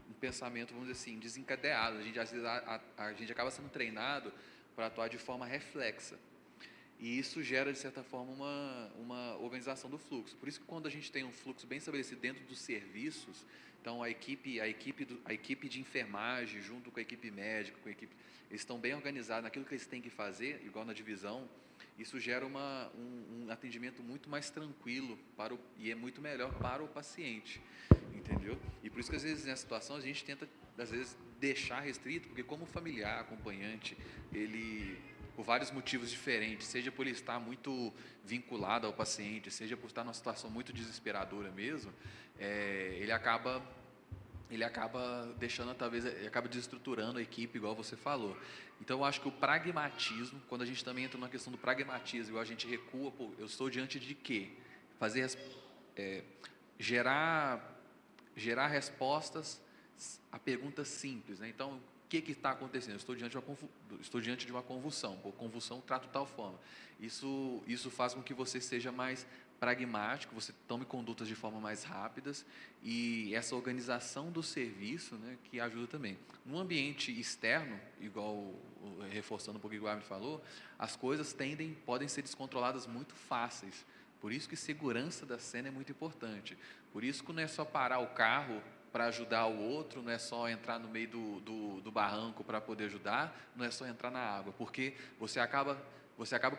um pensamento, vamos dizer assim, desencadeado. Às vezes a gente acaba sendo treinado para atuar de forma reflexa. E isso gera, de certa forma, uma organização do fluxo. Por isso que quando a gente tem um fluxo bem estabelecido dentro dos serviços, então a equipe de enfermagem, junto com a equipe médica, eles estão bem organizados naquilo que eles têm que fazer, igual na divisão. Isso gera um atendimento muito mais tranquilo e é muito melhor para o paciente, entendeu? E por isso que, às vezes, nessa situação, a gente tenta, às vezes, deixar restrito, porque como familiar, acompanhante, ele, por vários motivos diferentes, seja por ele estar muito vinculado ao paciente, seja por estar numa situação muito desesperadora mesmo, ele acaba deixando, talvez, ele acaba desestruturando a equipe, igual você falou. Então, eu acho que o pragmatismo, quando a gente também entra na questão do pragmatismo, igual a gente recua, eu estou diante de quê? Gerar respostas a perguntas simples, né? Então, o que está acontecendo? Eu estou diante de uma convulsão. Por convulsão, trato de tal forma. Isso faz com que você seja mais pragmático, você tome condutas de forma mais rápidas, e essa organização do serviço, né, que ajuda também. No ambiente externo, igual, reforçando um pouco o que o Guilherme falou, as coisas podem ser descontroladas muito fáceis. Por isso que segurança da cena é muito importante. Por isso que não é só parar o carro para ajudar o outro, não é só entrar no meio do barranco para poder ajudar, não é só entrar na água, porque você acaba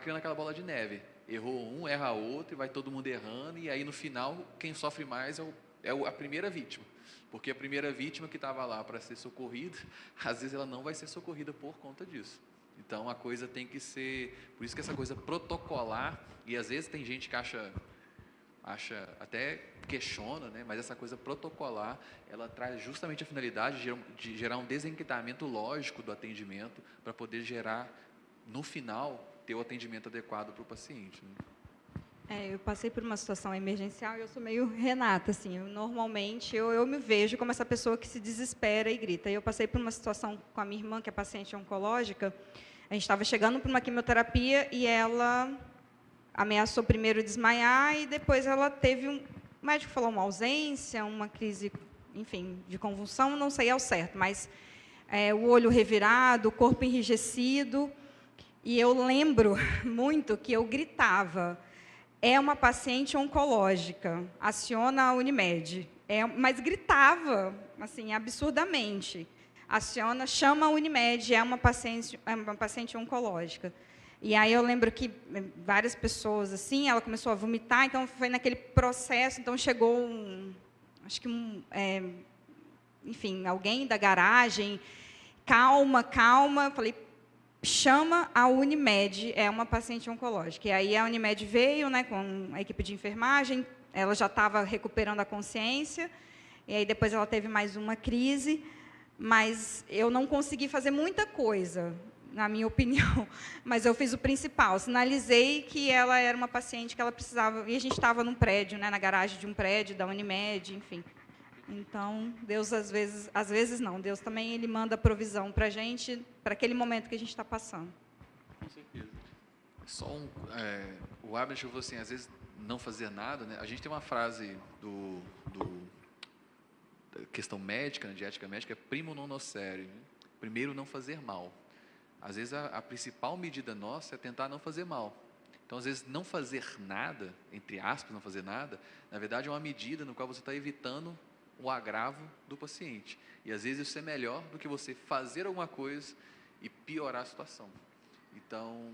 criando aquela bola de neve. Errou um, erra outro, e vai todo mundo errando, e aí no final, quem sofre mais é a primeira vítima. Porque a primeira vítima que estava lá para ser socorrida, às vezes ela não vai ser socorrida por conta disso. Então a coisa tem que ser, por isso que essa coisa protocolar, e às vezes tem gente que acha até questiona, né? Mas essa coisa protocolar, ela traz justamente a finalidade de gerar um desencadeamento lógico do atendimento, para poder gerar, no final, ter o atendimento adequado para o paciente, né? Eu passei por uma situação emergencial e eu sou meio Renata, assim, normalmente eu me vejo como essa pessoa que se desespera e grita. Eu passei por uma situação com a minha irmã, que é paciente oncológica, a gente estava chegando para uma quimioterapia e ela ameaçou primeiro desmaiar e depois ela teve o médico falou uma ausência, uma crise, enfim, de convulsão, não sei ao certo, mas o olho revirado, o corpo enrijecido. E eu lembro muito que eu gritava, é uma paciente oncológica, aciona a Unimed. Mas gritava, assim, absurdamente. Chama a Unimed, é uma paciente oncológica. E aí eu lembro que várias pessoas, assim, ela começou a vomitar, então foi naquele processo, então chegou enfim, alguém da garagem, calma, eu falei, chama a Unimed, é uma paciente oncológica. E aí a Unimed veio, né, com a equipe de enfermagem, ela já estava recuperando a consciência, e aí depois ela teve mais uma crise, mas eu não consegui fazer muita coisa, na minha opinião, mas eu fiz o principal, sinalizei que ela era uma paciente que ela precisava, e a gente estava num prédio, né, na garagem de um prédio da Unimed, enfim. Então, Deus, às vezes não, Deus também ele manda provisão para a gente, para aquele momento que a gente está passando. Com certeza. O Abner falou assim, às vezes não fazer nada, né? A gente tem uma frase da questão médica, né, de ética médica, é primo non nocere, né? Primeiro não fazer mal. Às vezes a principal medida nossa é tentar não fazer mal. Então, às vezes, não fazer nada, entre aspas, não fazer nada, na verdade é uma medida no qual você está evitando o agravo do paciente. E, às vezes, isso é melhor do que você fazer alguma coisa e piorar a situação. Então,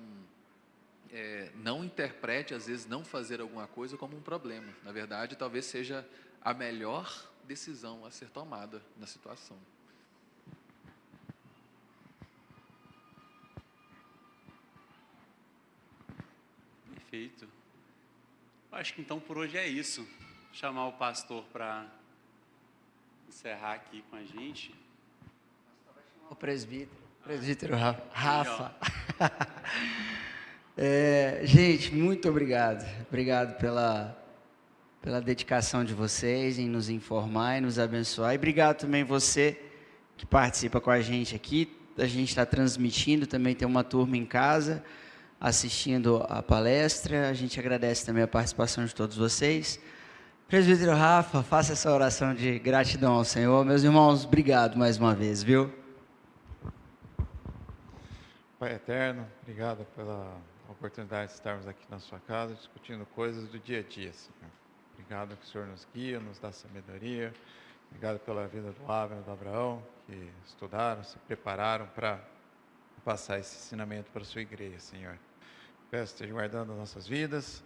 não interprete, às vezes, não fazer alguma coisa como um problema. Na verdade, talvez seja a melhor decisão a ser tomada na situação. Perfeito. Acho que então por hoje é isso. Vou chamar o pastor para encerrar aqui com a gente. O presbítero Rafa. Gente, muito obrigado. Obrigado pela dedicação de vocês em nos informar e nos abençoar. E obrigado também você que participa com a gente aqui. A gente está transmitindo, também tem uma turma em casa assistindo a palestra. A gente agradece também a participação de todos vocês. Presbítero Rafa, faça essa oração de gratidão ao Senhor. Meus irmãos, obrigado mais uma vez, viu? Pai eterno, obrigado pela oportunidade de estarmos aqui na sua casa, discutindo coisas do dia a dia, Senhor. Obrigado que o Senhor nos guia, nos dá sabedoria. Obrigado pela vida do Abner e do Abraão, que estudaram, se prepararam para passar esse ensinamento para a sua igreja, Senhor. Peço que esteja guardando as nossas vidas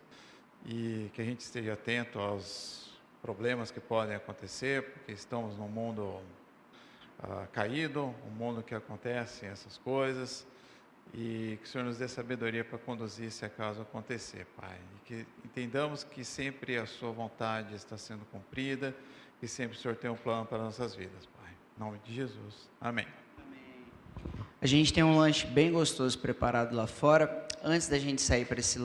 e que a gente esteja atento aos problemas que podem acontecer, porque estamos num mundo caído, um mundo que acontecem essas coisas, e que o Senhor nos dê sabedoria para conduzir se acaso acontecer, Pai. E que entendamos que sempre a sua vontade está sendo cumprida, e sempre o Senhor tem um plano para nossas vidas, Pai. Em nome de Jesus. Amém. A gente tem um lanche bem gostoso preparado lá fora. Antes da gente sair para esse lanche,